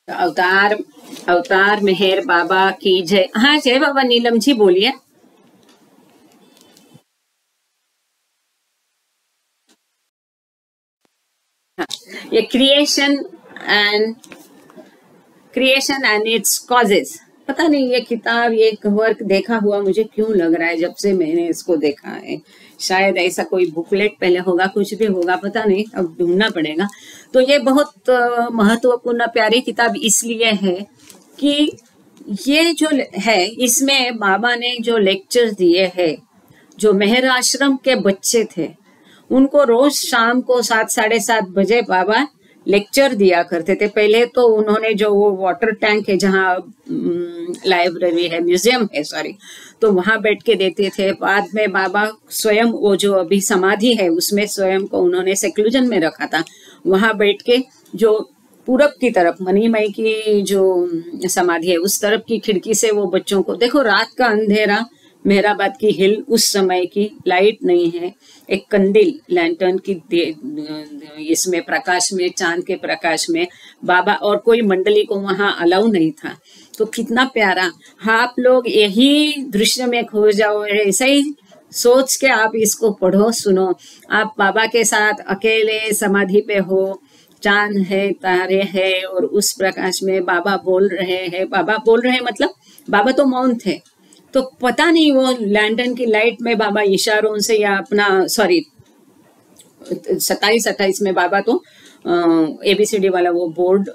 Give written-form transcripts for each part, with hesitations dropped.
अवतार अवतार मेहर बाबा की जय। हाँ, जय बाबा। नीलम जी बोलिए। हाँ, ये क्रिएशन एंड इट्स कॉजेस। पता नहीं ये किताब, ये वर्क देखा हुआ मुझे क्यों लग रहा है जब से मैंने इसको देखा है। शायद ऐसा कोई बुकलेट पहले होगा, कुछ भी होगा, पता नहीं, अब ढूंढना पड़ेगा। तो ये बहुत महत्वपूर्ण प्यारी किताब इसलिए है कि ये जो है, इसमें बाबा ने जो लेक्चर दिए हैं, जो मेहर आश्रम के बच्चे थे उनको रोज शाम को 7-7:30 बजे बाबा लेक्चर दिया करते थे। पहले तो उन्होंने जो वो वाटर टैंक है जहाँ लाइब्रेरी है, म्यूजियम है, सॉरी, तो वहां बैठ के देते थे। बाद में बाबा स्वयं, वो जो अभी समाधि है उसमें स्वयं को उन्होंने सेक्लूजन में रखा था, वहां बैठ के जो पूरब की तरफ मणिमय की जो समाधि है उस तरफ की खिड़की से वो बच्चों को, देखो रात का अंधेरा, मेहराबाद की हिल, उस समय की लाइट नहीं है, एक कंदील लैंटर्न की इसमें प्रकाश में, चांद के प्रकाश में बाबा, और कोई मंडली को वहां अलाउ नहीं था। तो कितना प्यारा, आप लोग यही दृश्य में खो जाओ, ऐसा ही सोच के आप इसको पढ़ो, सुनो। आप बाबा के साथ अकेले समाधि पे हो, चांद है, तारे है, और उस प्रकाश में बाबा बोल रहे हैं। बाबा बोल रहे हैं मतलब बाबा तो मौन थे, तो पता नहीं वो लैंटर्न की लाइट में बाबा इशारों से, या अपना, सॉरी, 27-28 में बाबा तो ABCD वाला वो बोर्ड,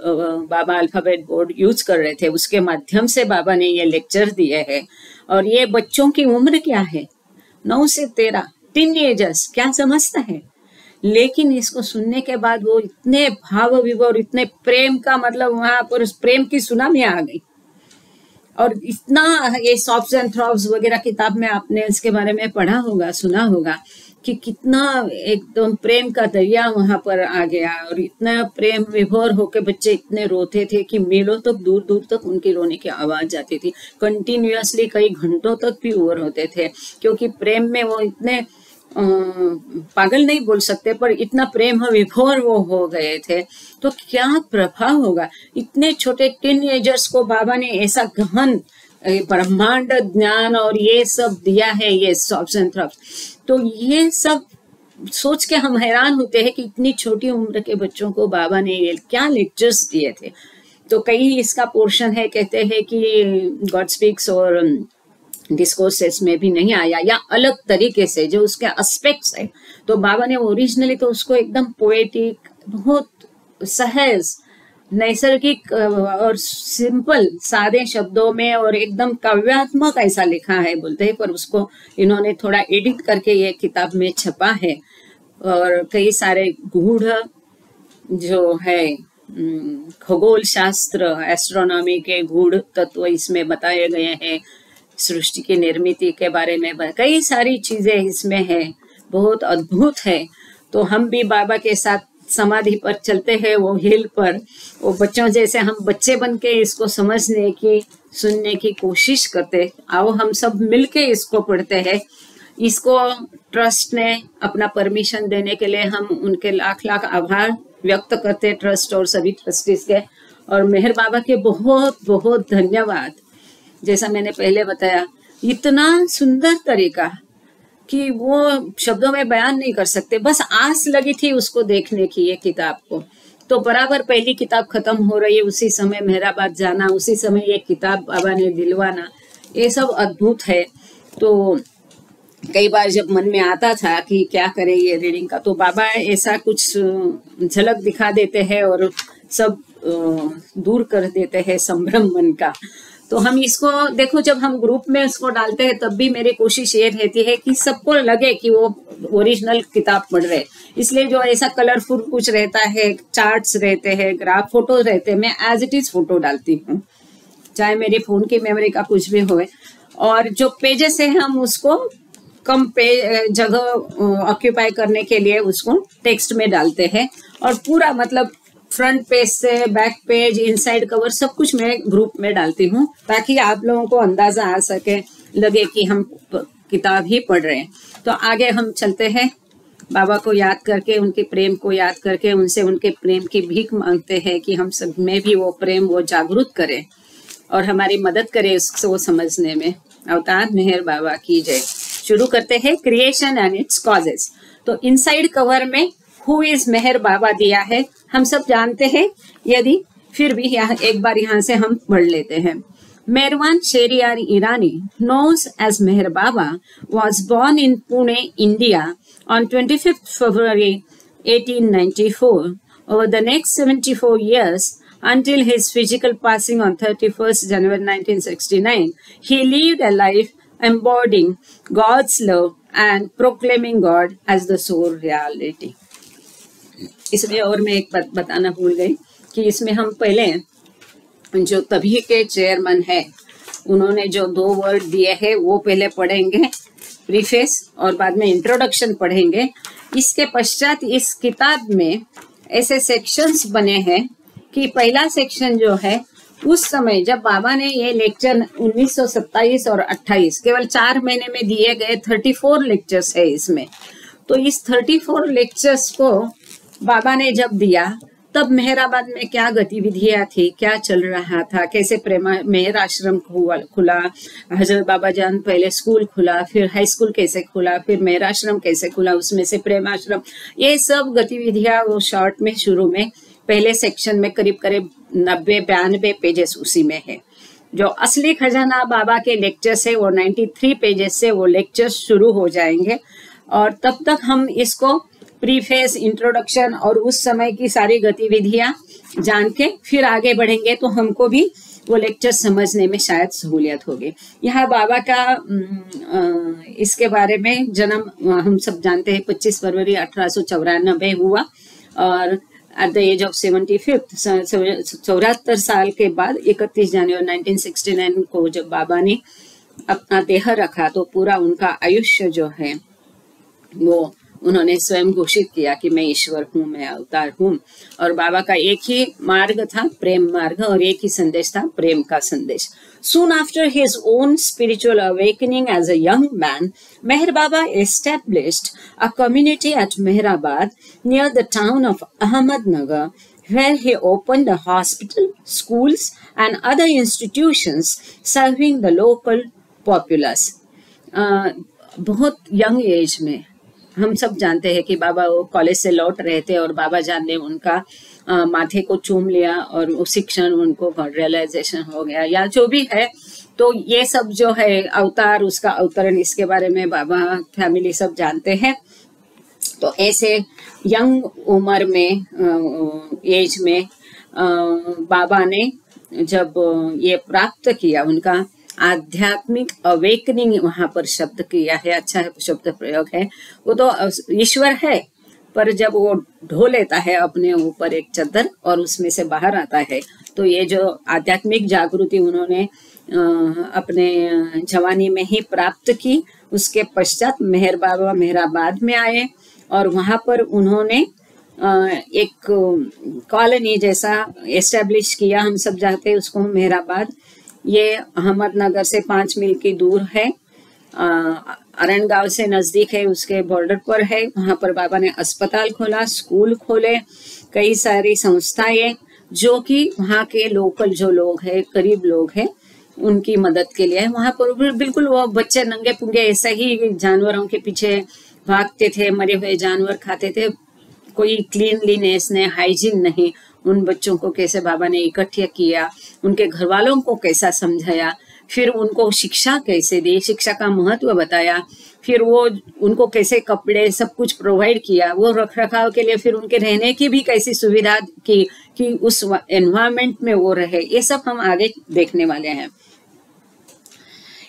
बाबा अल्फाबेट बोर्ड यूज कर रहे थे, उसके माध्यम से बाबा ने ये लेक्चर दिए हैं। और ये बच्चों की उम्र क्या है, 9 से 13, टीनेजर्स, क्या समझता है, लेकिन इसको सुनने के बाद वो इतने भाव विभोर, इतने प्रेम का, मतलब वहां पर प्रेम की सुनामी आ गई। और इतना, ये सॉफ्ट्स एंड थ्रॉब्स वगैरह किताब में आपने इसके बारे में पढ़ा होगा, सुना होगा कि कितना एकदम प्रेम का दरिया वहां पर आ गया, और इतना प्रेम विभोर होके बच्चे इतने रोते थे कि मीलों तक, दूर दूर तक उनकी रोने की आवाज जाती थी, कंटिन्यूअसली कई घंटों तक भी वो रोते थे, क्योंकि प्रेम में वो इतने पागल नहीं बोल सकते, पर इतना प्रेम विभोर वो हो गए थे। तो क्या प्रभाव होगा, इतने छोटे टीनेजर्स को बाबा ने ऐसा गहन ब्रह्मांड ज्ञान और ये सब दिया है, ये सॉफ्ट्स एंड थ्रॉब्स। तो ये सब सोच के हम हैरान होते हैं कि इतनी छोटी उम्र के बच्चों को बाबा ने ये क्या लेक्चर्स दिए थे। तो कई इसका पोर्शन है, कहते हैं कि गॉड स्पीक्स और डिस्कोर्सेस में भी नहीं आया, या अलग तरीके से जो उसके एस्पेक्ट्स है। तो बाबा ने ओरिजिनली तो उसको एकदम पोएटिक, बहुत सहज, नैसर्गिक और सिंपल, सादे शब्दों में और एकदम काव्यात्मक ऐसा लिखा है बोलते हैं, पर उसको इन्होंने थोड़ा एडिट करके ये किताब में छपा है। और कई सारे गूढ़ जो है खगोल शास्त्र, एस्ट्रोनॉमी के गूढ़ तत्व इसमें बताए गए हैं, सृष्टि की निर्मित के बारे में कई सारी चीजें इसमें है, बहुत अद्भुत है। तो हम भी बाबा के साथ समाधि पर चलते हैं, वो हिल पर, वो बच्चों जैसे हम बच्चे बन के इसको समझने की, सुनने की कोशिश करते। आओ हम सब मिलके इसको पढ़ते हैं। इसको ट्रस्ट ने अपना परमिशन देने के लिए हम उनके लाख लाख आभार व्यक्त करते, ट्रस्ट और सभी ट्रस्टीज के, और मेहर बाबा के बहुत बहुत धन्यवाद। जैसा मैंने पहले बताया, इतना सुंदर तरीका कि वो शब्दों में बयान नहीं कर सकते। बस आस लगी थी उसको देखने की, ये किताब को। तो बराबर पहली किताब खत्म हो रही है, उसी समय मेहराबाद जाना, उसी समय ये किताब बाबा ने दिलवाना, ये सब अद्भुत है। तो कई बार जब मन में आता था कि क्या करें ये रीडिंग का, तो बाबा ऐसा कुछ झलक दिखा देते हैं और सब दूर कर देते हैं संभ्रम मन का। तो हम इसको देखो, जब हम ग्रुप में इसको डालते हैं तब भी मेरी कोशिश ये रहती है कि सबको लगे कि वो ओरिजिनल किताब पढ़ रहे, इसलिए जो ऐसा कलरफुल कुछ रहता है, चार्ट्स रहते हैं, ग्राफ, फोटो रहते हैं, मैं एज इट इज फोटो डालती हूँ, चाहे मेरे फोन की मेमोरी का कुछ भी हो। और जो पेजेस है हम उसको कम जगह ऑक्यूपाई करने के लिए उसको टेक्स्ट में डालते हैं, और पूरा मतलब फ्रंट पेज से बैक पेज, इनसाइड कवर, सब कुछ मैं ग्रुप में डालती हूँ, ताकि आप लोगों को अंदाजा आ सके, लगे कि हम किताब ही पढ़ रहे हैं। तो आगे हम चलते हैं। बाबा को याद करके, उनके प्रेम को याद करके उनसे उनके प्रेम की भीख मांगते हैं कि हम सब में भी वो प्रेम वो जागरूक करे और हमारी मदद करे उसको समझने में। अवतार मेहर बाबा की जय। शुरू करते हैं क्रिएशन एंड इट्स कॉजेस। तो इनसाइड कवर में हु इज मेहर बाबा दिया है, हम सब जानते हैं, यदि फिर भी एक बार यहाँ से हम पढ़ लेते हैं। Merwan Shehryar Irani, known as Meher Baba, was born in Pune, India on 25th February 1894. Over the next 74 years, until his physical passing on 31st January 1969, he lived a life embodying God's love and proclaiming God as the sole reality. इसमें और मैं एक बात बताना भूल गई कि इसमें हम पहले जो तभी के चेयरमैन है उन्होंने जो 2 वर्ड दिए हैं वो पहले पढ़ेंगे, प्रीफेस, और बाद में इंट्रोडक्शन पढ़ेंगे। इसके पश्चात इस किताब में ऐसे सेक्शंस बने हैं कि पहला सेक्शन जो है उस समय जब बाबा ने ये लेक्चर 1927 और 28 केवल 4 महीने में दिए गए 34 लेक्चर्स है इसमें। तो इस 34 लेक्चर्स को बाबा ने जब दिया तब मेहराबाद में क्या गतिविधियां थी, क्या चल रहा था, कैसे प्रेमा मेहर आश्रम खुला, हजरत बाबा जान पहले स्कूल खुला, फिर हाई स्कूल कैसे खुला, फिर मेहर आश्रम कैसे खुला, उसमें से प्रेम आश्रम, ये सब गतिविधियां वो शॉर्ट में शुरू में पहले सेक्शन में करीब 90-92 पेजेस उसी में है। जो असली खजाना बाबा के लेक्चर्स है वो 93 पेजेस से वो लेक्चर्स शुरू हो जाएंगे और तब तक हम इसको प्रीफेस, इंट्रोडक्शन और उस समय की सारी गतिविधियां जान के फिर आगे बढ़ेंगे तो हमको भी वो लेक्चर समझने में शायद सहूलियत होगी। यहाँ बाबा का इसके बारे में जन्म हम सब जानते हैं 25 फरवरी 1894 हुआ और एट द एज ऑफ 75 74 साल के बाद 31 जनवरी 1969 को जब बाबा ने अपना देह रखा तो पूरा उनका आयुष्य जो है वो उन्होंने स्वयं घोषित किया कि मैं ईश्वर हूँ, मैं अवतार हूँ। और बाबा का एक ही मार्ग था, प्रेम मार्ग, और एक ही संदेश था, प्रेम का संदेश। Soon after his own spiritual awakening as a young man, Meher Baba established a community at Mehrabad near the town of Ahmednagar, where he opened a hospital, schools and other institutions serving the local populace. बहुत young age में हम सब जानते हैं कि बाबा वो college से लौट रहे थे और बाबा जान ने उनका माथे को चूम लिया और वो शिक्षण उनको गॉड रियलाइजेशन हो गया या जो भी है। तो ये सब जो है अवतार, उसका अवतरण, इसके बारे में बाबा फैमिली सब जानते हैं। तो ऐसे यंग उम्र में एज में बाबा ने जब ये प्राप्त किया, उनका आध्यात्मिक अवेकनिंग वहां पर शब्द किया है, अच्छा शब्द प्रयोग है। वो तो ईश्वर है पर जब वो ढो लेता है अपने ऊपर एक चादर और उसमें से बाहर आता है, तो ये जो आध्यात्मिक जागृति उन्होंने अपने जवानी में ही प्राप्त की। उसके पश्चात मेहर बाबा मेहराबाद में आए और वहां पर उन्होंने एक कॉलोनी जैसा एस्टेब्लिश किया। हम सब जानते हैं उसको मेहराबाद। ये अहमदनगर से 5 मील की दूर है, अरणगांव से नजदीक है, उसके बॉर्डर पर है। वहां पर बाबा ने अस्पताल खोला, स्कूल खोले, कई सारी संस्थाएं जो कि वहाँ के लोकल जो लोग हैं, गरीब लोग हैं, उनकी मदद के लिए। वहां पर बिल्कुल वो बच्चे नंगे पुंगे ऐसे ही जानवरों के पीछे भागते थे, मरे हुए जानवर खाते थे, कोई क्लीनलीनेस नहीं, हाइजीन नहीं। उन बच्चों को कैसे बाबा ने इकट्ठा किया, उनके घर वालों को कैसा समझाया, फिर उनको शिक्षा कैसे दी, शिक्षा का महत्व बताया, फिर वो उनको कैसे कपड़े सब कुछ प्रोवाइड किया, वो रख रखाव के लिए फिर उनके रहने की भी कैसी सुविधा की कि उस एनवायरमेंट में वो रहे। ये सब हम आगे देखने वाले हैं।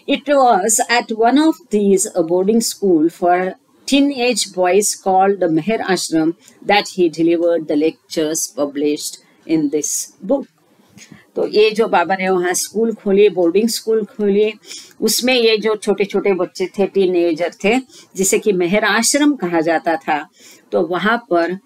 It was at one of these boarding school for teenage boys called the Meher Ashram that he delivered the lectures published in this book. तो ये जो बाबा ने वहाँ स्कूल खोली, बोर्डिंग स्कूल खोली, उसमें ये जो छोटे छोटे बच्चे थे, टीनेजर थे, जिसे कि मेहर आश्रम कहा जाता था, तो वहाँ पर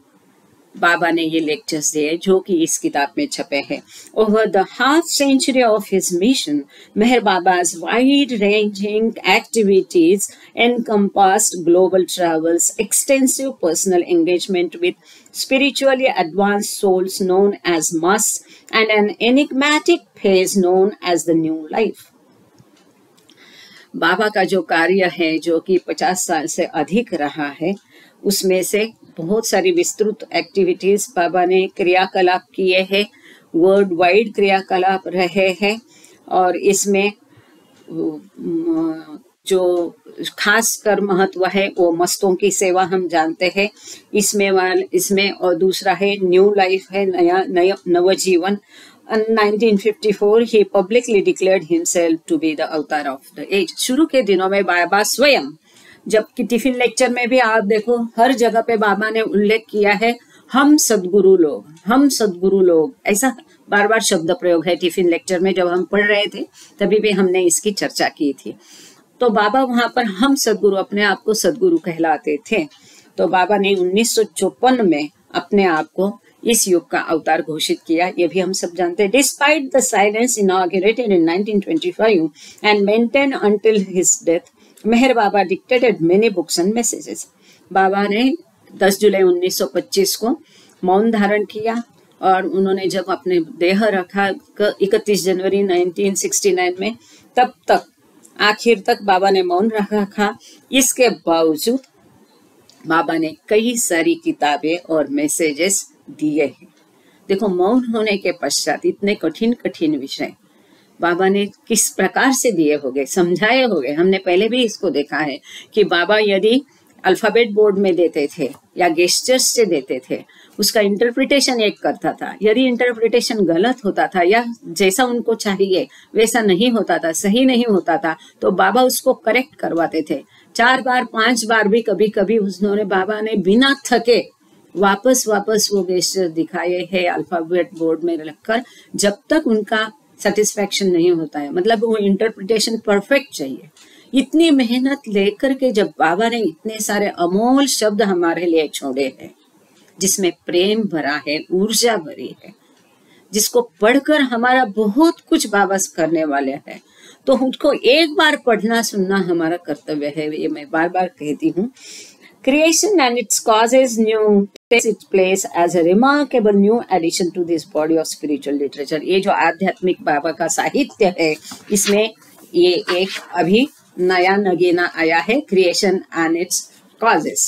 बाबा ने ये लेक्चर्स दिए जो कि इस किताब में छपे हैं. Over the half century of his mission, Meher Baba's wide ranging activities encompassed global travels, extensive personal engagement with spiritually advanced souls known as Mas, and an enigmatic phase known as the new life. बाबा का जो कार्य है जो कि 50 साल से अधिक रहा है, उसमें से बहुत सारी विस्तृत एक्टिविटीज बाबा ने क्रियाकलाप किए हैं, वर्ल्ड वाइड क्रियाकलाप रहे हैं. और इसमें जो खास कर महत्व है वो मस्तों की सेवा हम जानते हैं. इसमें और दूसरा है न्यू लाइफ है, नया नवजीवन. In 1954 he publicly declared himself to be the avatar of the age. शुरू के दिनों में बाबा स्वयं, जबकि टिफिन लेक्चर में भी आप देखो हर जगह पे बाबा ने उल्लेख किया है हम सद्गुरु लोग, ऐसा बार बार शब्द प्रयोग है. टिफिन लेक्चर में जब हम पढ़ रहे थे तभी भी हमने इसकी चर्चा की थी. तो बाबा वहां पर हम सद्गुरु, अपने आप को सद्गुरु कहलाते थे. तो बाबा ने 1954 में अपने आप को इस युग का अवतार घोषित किया, ये भी हम सब जानते हैं. Despite the silence inaugurated in 1925 and maintain until his death, Meher Baba dictated many books and messages. Baba ने 10 जुलाई 1925 को मौन धारण किया और उन्होंने जब अपने देह रखा 31 जनवरी 1969 में, तब तक आखिर तक बाबा ने मौन रखा. इसके बावजूद बाबा ने कई सारी किताबें और मैसेजेस दिए हैं. देखो मौन होने के पश्चात इतने कठिन विषय बाबा ने किस प्रकार से दिए होंगे, समझाए होंगे. हमने पहले भी इसको देखा है कि बाबा यदि अल्फाबेट बोर्ड में देते थे या गेस्चर्स से देते थे, उसका इंटरप्रिटेशन एक करता था. यदि इंटरप्रिटेशन गलत होता था या जैसा उनको चाहिए वैसा नहीं होता था, सही नहीं होता था, तो बाबा उसको करेक्ट करवाते थे. 4 बार 5 बार भी कभी कभी उन्होंने बाबा ने बिना थके वापस वो गेस्चर दिखाए हैं अल्फाबेट बोर्ड में रखकर, जब तक उनका सेटिस्फैक्शन नहीं होता है. मतलब वो इंटरप्रिटेशन परफेक्ट चाहिए. इतनी मेहनत लेकर के जब बाबा ने इतने सारे अमोल शब्द हमारे लिए छोड़े हैं, जिसमें प्रेम भरा है, ऊर्जा भरी है, जिसको पढ़कर हमारा बहुत कुछ बाबा करने वाले हैं, तो उनको एक बार पढ़ना सुनना हमारा कर्तव्य है. ये मैं बार बार कहती हूँ. Creation and its causes new takes its place as a remarkable new addition to this body of spiritual literature. ये जो आध्यात्मिक बाबा का साहित्य है, इसमें ये एक अभी नया नगीना आया है, Creation and its causes.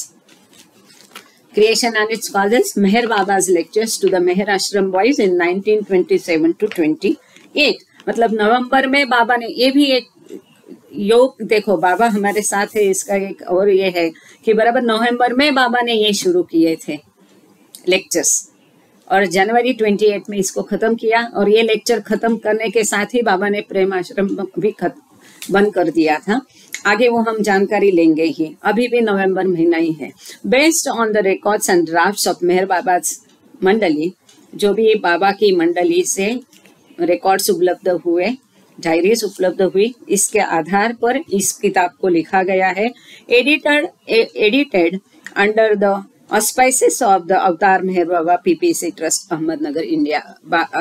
Creation and its causes, Meher Baba's lectures to the Meher Ashram boys in 1927 to 28. मतलब नवंबर में बाबा ने, ये भी एक योग देखो बाबा हमारे साथ है, इसका एक और ये है कि बराबर नवंबर में बाबा ने ये शुरू किए थे लेक्चर्स और जनवरी 28 में इसको खत्म किया. और ये लेक्चर खत्म करने के साथ ही बाबा ने प्रेम आश्रम भी बंद कर दिया था. आगे वो हम जानकारी लेंगे ही, अभी भी नवंबर महीना ही है. Based on the records and drafts of Meher Baba mandali, जो भी बाबा की मंडली से रिकॉर्ड्स उपलब्ध हुए, डायरीज उपलब्ध हुई, इसके आधार पर इस किताब को लिखा गया है. Edited under the auspices of the Avatar Meher Baba PPC trust Ahmednagar India.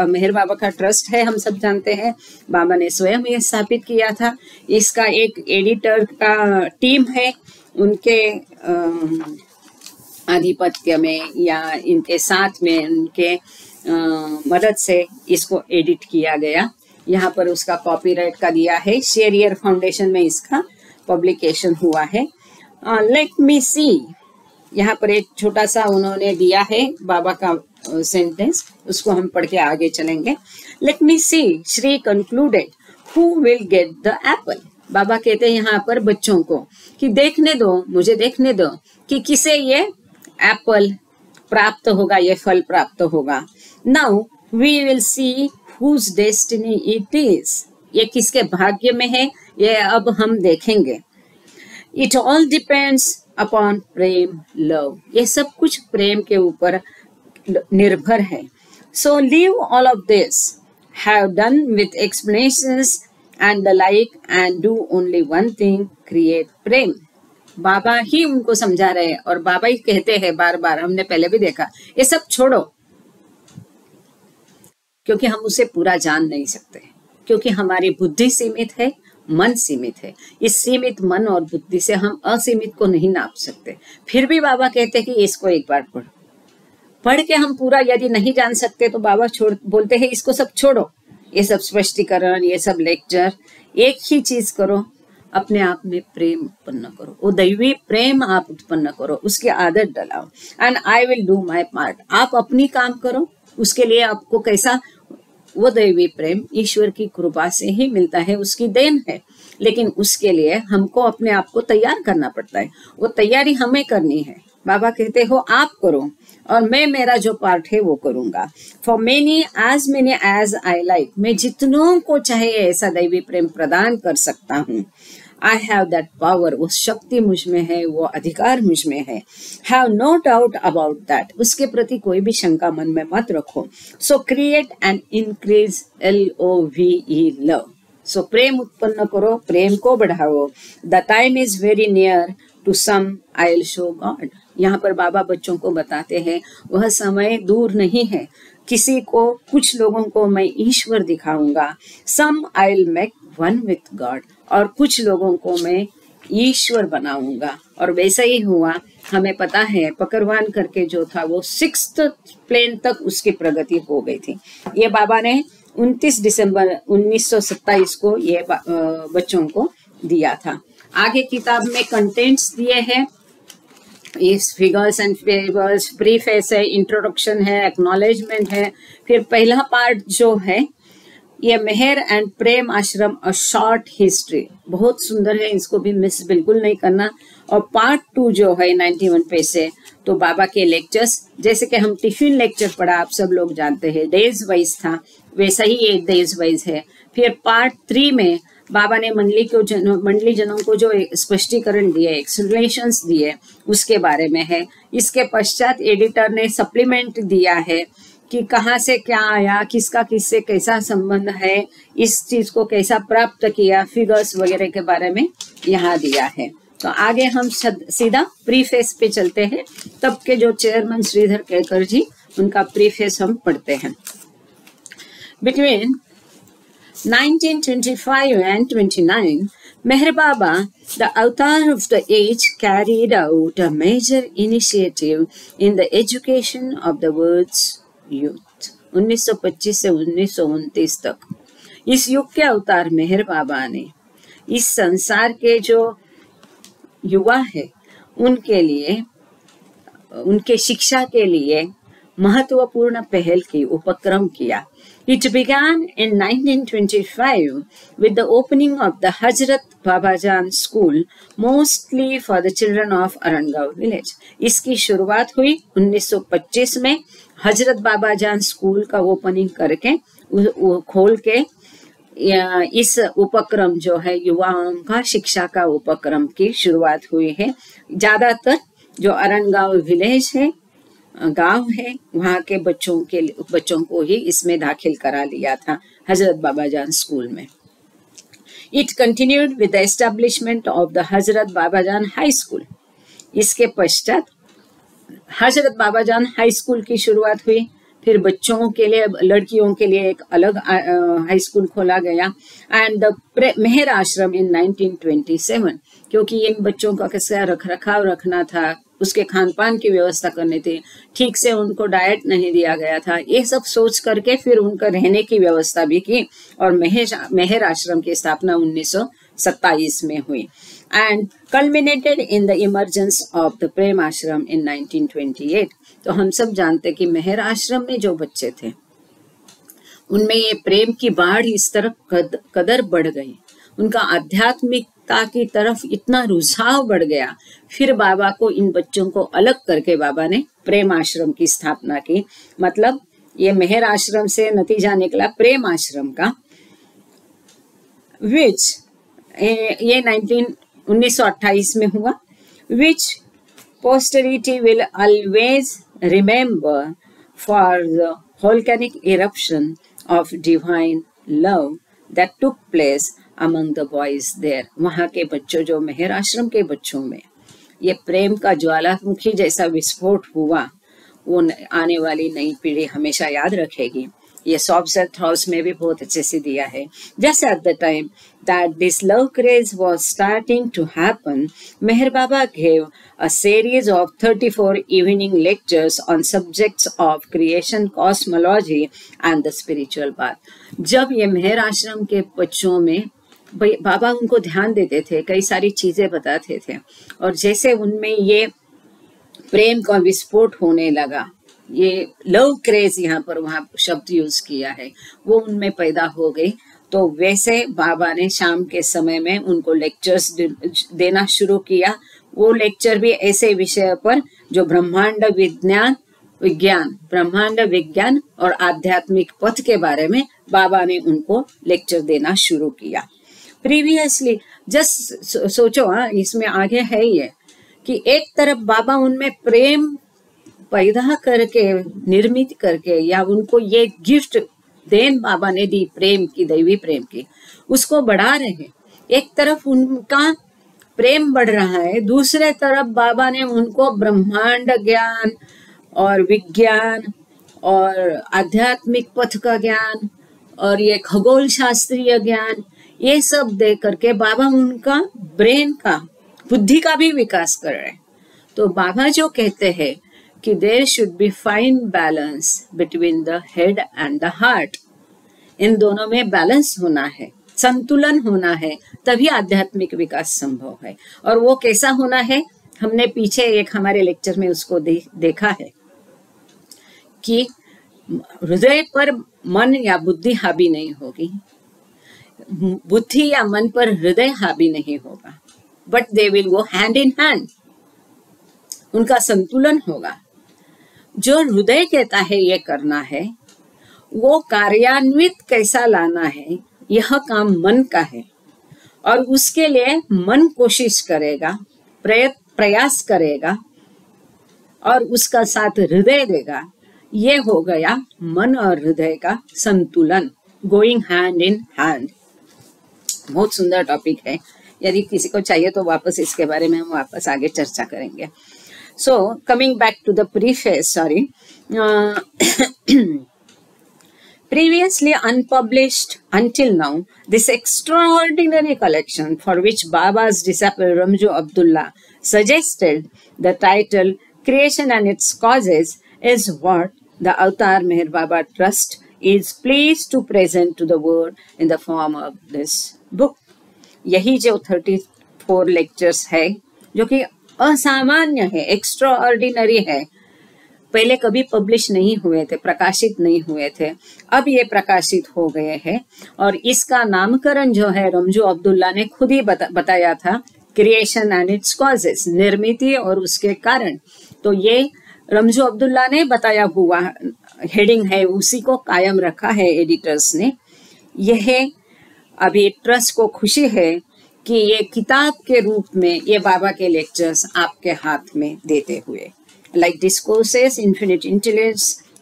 Meher Baba का ट्रस्ट है, हम सब जानते हैं, बाबा ने स्वयं ये स्थापित किया था. इसका एक एडिटर का टीम है, उनके आधिपत्य में या इनके साथ में उनके मदद से इसको एडिट किया गया. यहाँ पर उसका कॉपीराइट का दिया है, शेरियर फाउंडेशन में इसका पब्लिकेशन हुआ है. लेट मी सी, यहाँ पर एक छोटा सा उन्होंने दिया है बाबा का सेंटेंस, उसको हम पढ़ के आगे चलेंगे. Let me see, Shri concluded, who will get the apple. Baba कहते हैं यहाँ पर बच्चों को कि देखने दो, मुझे देखने दो कि किसे ये एप्पल प्राप्त होगा, ये फल प्राप्त होगा. Now we will see whose destiny it is. ये किसके भाग्य में है, ये अब हम देखेंगे. It all depends upon Prem, love. ये सब कुछ प्रेम के ऊपर निर्भर है. So leave all of this, have done with explanations and the like, and do only one thing, create प्रेम. बाबा ही उनको समझा रहे हैं और बाबा ही कहते हैं बार बार, हमने पहले भी देखा, ये सब छोड़ो, क्योंकि हम उसे पूरा जान नहीं सकते, क्योंकि हमारी बुद्धि सीमित है, मन सीमित है। इस सीमित मन और बुद्धि से हम असीमित को नहीं नाप सकते। फिर भी बाबा कहते हैं कि इसको एक बार पढ़ो। पढ़ के हम पूरा यदि नहीं जान सकते तो बाबा बोलते हैं इसको सब छोड़ो, ये सब स्पष्टीकरण, ये सब लेक्चर, एक ही चीज करो, अपने आप में प्रेम उत्पन्न करो, वो दैवी प्रेम आप उत्पन्न करो, उसकी आदत डलाओ। And I will do my part, आप अपनी काम करो, उसके लिए आपको कैसा, वो दैवी प्रेम ईश्वर की कृपा से ही मिलता है, उसकी देन है, लेकिन उसके लिए हमको अपने आप को तैयार करना पड़ता है, वो तैयारी हमें करनी है। बाबा कहते हो आप करो और मैं मेरा जो पार्ट है वो करूंगा। For many as I like, मैं जितनों को चाहे ऐसा दैवी प्रेम प्रदान कर सकता हूँ। आई हैव दैट पावर, वो शक्ति मुझ में है, वो अधिकार मुझ में है। Have no doubt about that, उसके प्रति कोई भी शंका मन में मत रखो। So create and increase LOVE love, so प्रेम उत्पन्न करो, प्रेम को बढ़ाओ। The time is very near to some I will show God, यहाँ पर बाबा बच्चों को बताते हैं वह समय दूर नहीं है, किसी को, कुछ लोगों को मैं ईश्वर दिखाऊंगा। Some I will make one with God, और कुछ लोगों को मैं ईश्वर बनाऊंगा। और वैसा ही हुआ, हमें पता है पकड़वान करके जो था वो 6th प्लेन तक उसकी प्रगति हो गई थी। ये बाबा ने 29 दिसंबर 1927 को ये बच्चों को दिया था। आगे किताब में कंटेंट्स दिए हैं, इस फिगर्स एंड फेबल्स, प्रीफेस है, इंट्रोडक्शन है, एक्नॉलेजमेंट है। फिर पहला पार्ट जो है ये मेहर and Prem Ashram a short history, बहुत सुंदर है, इसको भी मिस बिल्कुल नहीं करना। और पार्ट 2 जो है 91 पैसे, तो बाबा के लेक्चर्स, जैसे कि हम टिफिन लेक्चर पढ़ा, आप सब लोग जानते हैं, डेज वाइज था, वैसा ही ये डेज वाइज है। फिर पार्ट 3 में बाबा ने मंडली जनों को जो स्पष्टीकरण दिए, एक्सप्लेनेशंस दिए, उसके बारे में है। इसके पश्चात एडिटर ने सप्लीमेंट दिया है कि कहाँ से क्या आया, किसका किससे कैसा संबंध है, इस चीज को कैसा प्राप्त किया, फिगर्स वगैरह के बारे में यहाँ दिया है। तो आगे हम सीधा प्रीफेस पे चलते हैं। तब के जो चेयरमैन श्रीधर केकर जी, उनका प्रीफेस हम पढ़ते हैं। Between 1925 and 29, Meher Baba, the avatar of the age, carried out a major initiative in the education of the world's youth. 1925 से 1929 तक इस युग के अवतार मेहर बाबा ने इस संसार के जो युवा है उनके लिए, उनके शिक्षा के लिए महत्वपूर्ण पहल की, उपक्रम किया। It began in 1925 with the opening of the Hazrat Babajan School, mostly for the children of Arangaon village. इसकी शुरुआत हुई 1925 में हजरत बाबाजान स्कूल का ओपनिंग करके, खोल के इस उपक्रम जो है युवाओं का शिक्षा का उपक्रम की शुरुआत हुई है। ज्यादातर जो अरनगांव विलेज है, गांव है, वहाँ के बच्चों को ही इसमें दाखिल करा लिया था हजरत बाबाजान स्कूल में। It continued with the establishment of the Hazrat Babajan high school. इसके पश्चात हजरत बाबाजान हाई स्कूल की शुरुआत हुई। फिर बच्चों के लिए, लड़कियों के लिए एक अलग हाई स्कूल खोला गया। एंड द मेहर आश्रम इन 1927, क्योंकि इन बच्चों का कैसा रखरखाव रखना था, उसके खान पान की व्यवस्था करनी थी, ठीक से उनको डाइट नहीं दिया गया था, ये सब सोच करके फिर उनका रहने की व्यवस्था भी की और मेहर आश्रम की स्थापना 1927 में हुई। And culminated in the emergence of the Prem Ashram in 1928। तो हम सब जानते कि मेहर आश्रम में जो बच्चे थे उनमें ये प्रेम की बाढ़ इस तरह कदर बढ़ गई, उनका आध्यात्मिकता की तरफ इतना रुझाव बढ़ गया। फिर बाबा को, इन बच्चों को अलग करके बाबा ने प्रेम आश्रम की स्थापना की। मतलब ये मेहर आश्रम से नतीजा निकला प्रेम आश्रम का, विच ये 1928 में हुआ, विच posterity will always remember for the volcanic eruption of divine love that took place among the boys there. वहाँ के बच्चों, जो मेहर आश्रम के बच्चों में ये प्रेम का ज्वालामुखी जैसा विस्फोट हुआ, वो आने वाली नई पीढ़ी हमेशा याद रखेगी। ये सॉफ्ट हाउस में भी बहुत अच्छे से दिया है। Just at the time that this love craze was starting to happen, Meher Baba gave a series of 34 evening lectures on subjects of creation, cosmology and the spiritual path. जब ये मेहर आश्रम के बच्चों में बाबा उनको ध्यान देते थे, कई सारी चीजें बताते थे, और जैसे उनमें ये प्रेम का विस्फोट होने लगा, ये लव क्रेज यहाँ पर वहाँ शब्द यूज किया है, वो उनमें पैदा हो गई। तो वैसे बाबा ने शाम के समय में उनको लेक्चर्स देना शुरू किया। वो लेक्चर भी ऐसे विषय पर जो ब्रह्मांड विज्ञान और आध्यात्मिक पथ के बारे में बाबा ने उनको लेक्चर देना शुरू किया। प्रीवियसली जस्ट सोचो, इसमें आगे है ये कि एक तरफ बाबा उनमें प्रेम पैदा करके, निर्मित करके, या उनको ये गिफ्ट देन बाबा ने दी प्रेम की, दैवी प्रेम की, उसको बढ़ा रहे हैं। एक तरफ उनका प्रेम बढ़ रहा है, दूसरे तरफ बाबा ने उनको ब्रह्मांड ज्ञान और विज्ञान और आध्यात्मिक पथ का ज्ञान और ये खगोल शास्त्रीय ज्ञान, ये सब दे करके बाबा उनका ब्रेन का, बुद्धि का भी विकास कर रहे हैं। तो बाबा जो कहते हैं कि there should be fine balance between the head and the heart, इन दोनों में बैलेंस होना है, संतुलन होना है, तभी आध्यात्मिक विकास संभव है। और वो कैसा होना है, हमने पीछे एक हमारे लेक्चर में उसको देखा है कि हृदय पर मन या बुद्धि हावी नहीं होगी, बुद्धि या मन पर हृदय हावी नहीं होगा, but they will go hand in hand, उनका संतुलन होगा। जो हृदय कहता है ये करना है, वो कार्यान्वित कैसा लाना है, यह काम मन का है, और उसके लिए मन कोशिश करेगा, प्रयास करेगा और उसका साथ हृदय देगा। ये हो गया मन और हृदय का संतुलन, गोइंग हैंड इन हैंड। बहुत सुंदर टॉपिक है, यदि किसी को चाहिए तो वापस इसके बारे में हम वापस आगे चर्चा करेंगे। So coming back to the preface, previously unpublished until now, this extraordinary collection for which Baba's disciple Ramju Abdullah suggested the title Creation and Its Causes is what the Avatar Meher Baba Trust is pleased to present to the world in the form of this book. यही जो 34 lectures है, जो कि असामान्य है, extra ordinary है, पहले कभी पब्लिश नहीं हुए थे, प्रकाशित नहीं हुए थे, अब ये प्रकाशित हो गए हैं। और इसका नामकरण जो है रमजू अब्दुल्ला ने खुद ही बताया था, क्रिएशन एंड इट्स कॉजेस, निर्मिति और उसके कारण। तो ये रमजू अब्दुल्ला ने बताया हुआ हेडिंग है, उसी को कायम रखा है एडिटर्स ने। यह अभी ट्रस्ट को खुशी है कि ये किताब के रूप में ये बाबा के लेक्चर्स आपके हाथ में देते हुए, like discourses, infinite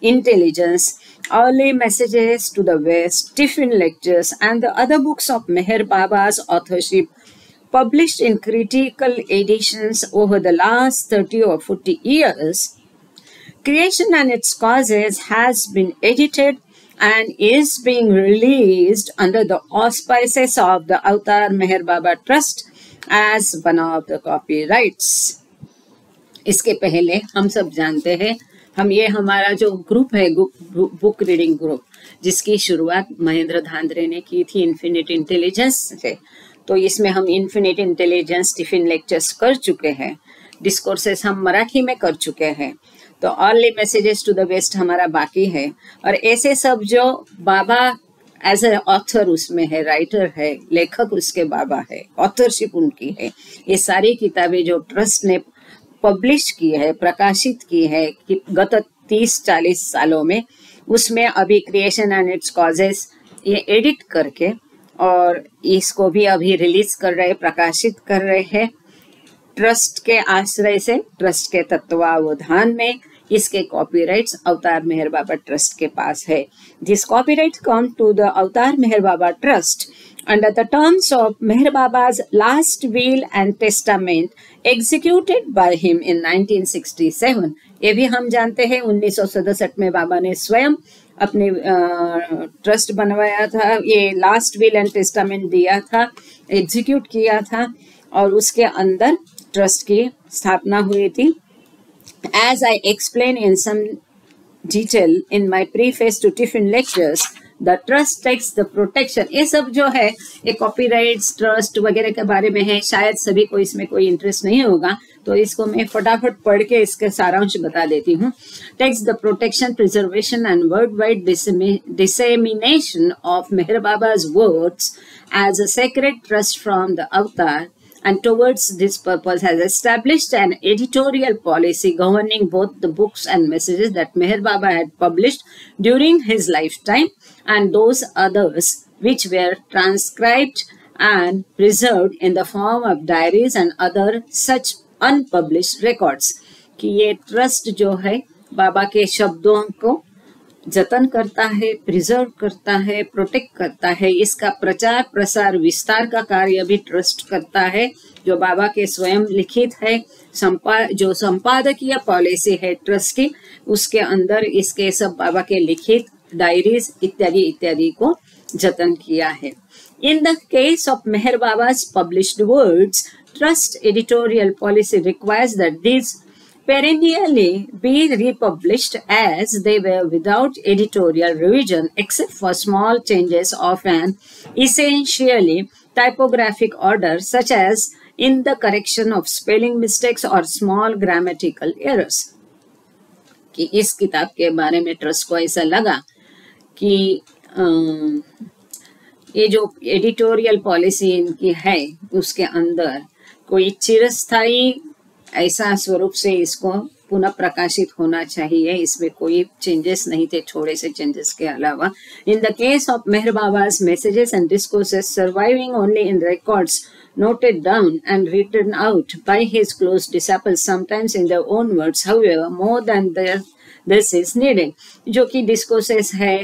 intelligence, early messages to the west, tiffin lectures and the other books of Meher Baba's authorship, published in critical editions over the last 30 or 40 years. Creation and Its Causes has been edited and is being released under the auspices of the Avatar Meher Baba Trust as one of the copyrights. इसके पहले हम सब जानते हैं, हम ये हमारा जो ग्रुप है, बुक रीडिंग ग्रुप, जिसकी शुरुआत महेंद्र धांद्रे ने की थी इन्फिनिट इंटेलिजेंस से, तो इसमें हम इन्फिनिट इंटेलिजेंस टिफिन लेक्चर्स कर चुके हैं, डिस्कोर्सेस हम मराठी में कर चुके हैं, तो early messages to the West हमारा बाकी है। और ऐसे सब जो बाबा एज ए ऑथर उसमें है, राइटर है, लेखक उसके बाबा है, ऑथरशिप उनकी है, ये सारी किताबें जो ट्रस्ट ने पब्लिश की है, प्रकाशित की है कि गत 30-40 सालों में, उसमें अभी क्रिएशन एंड इट्स कॉजेस ये एडिट करके और इसको भी अभी रिलीज कर रहे, प्रकाशित कर रहे हैं ट्रस्ट के आश्रय से, ट्रस्ट के तत्वावधान में। इसके कॉपीराइट्स अवतार मेहर बाबा ट्रस्ट के पास है. This copyright come to the Avatar Meher Baba trust under the terms of Meher Baba's last will and testament executed by him in 1967. ये भी हम जानते हैं 1967 में बाबा ने स्वयं अपने ट्रस्ट बनवाया था, ये लास्ट विल एंड टेस्टामेंट दिया था, एग्जीक्यूट किया था और उसके अंदर ट्रस्ट की स्थापना हुई थी. As I explain in some detail in my preface to Tiffin lectures, the trust takes the protection. ये सब जो है ये कॉपीराइट्स ट्रस्ट वगैरह के बारे में है, शायद सभी को इसमें कोई इंटरेस्ट नहीं होगा, तो इसको मैं फटाफट पढ़ के इसके सारांश बता देती हूँ. Takes the protection, preservation and world wide dissemination of Meher Baba's words as a sacred trust from the avatar, and towards this purpose has established an editorial policy governing both the books and messages that Meher Baba had published during his lifetime and those others which were transcribed and preserved in the form of diaries and other such unpublished records. कि ये trust जो है बाबा के शब्दों को जतन करता है, प्रिजर्व करता है, प्रोटेक्ट करता है, इसका प्रचार प्रसार विस्तार का कार्य भी ट्रस्ट करता है, जो बाबा के स्वयं लिखित है, जो संपादकीय पॉलिसी है ट्रस्ट की, उसके अंदर इसके सब बाबा के लिखित डायरीज इत्यादि इत्यादि को जतन किया है. In the case of Meher Baba's published words, trust editorial policy requires that these perennially be republished as they were without editorial revision except for small changes of an essentially typographic order such as in the correction of spelling mistakes or small grammatical errors. कि इस किताब के बारे में trust को ऐसा लगा कि ये जो एडिटोरियल पॉलिसी इनकी है उसके अंदर कोई चिरस्थायी ऐसा स्वरूप से इसको पुनः प्रकाशित होना चाहिए, इसमें कोई चेंजेस नहीं थे थोड़े से चेंजेस के अलावा. In the case of Meher Baba's messages and discourses surviving only in records noted down and written out by his close disciples, sometimes in their own words, however more than this is needed. जो कि discourses है,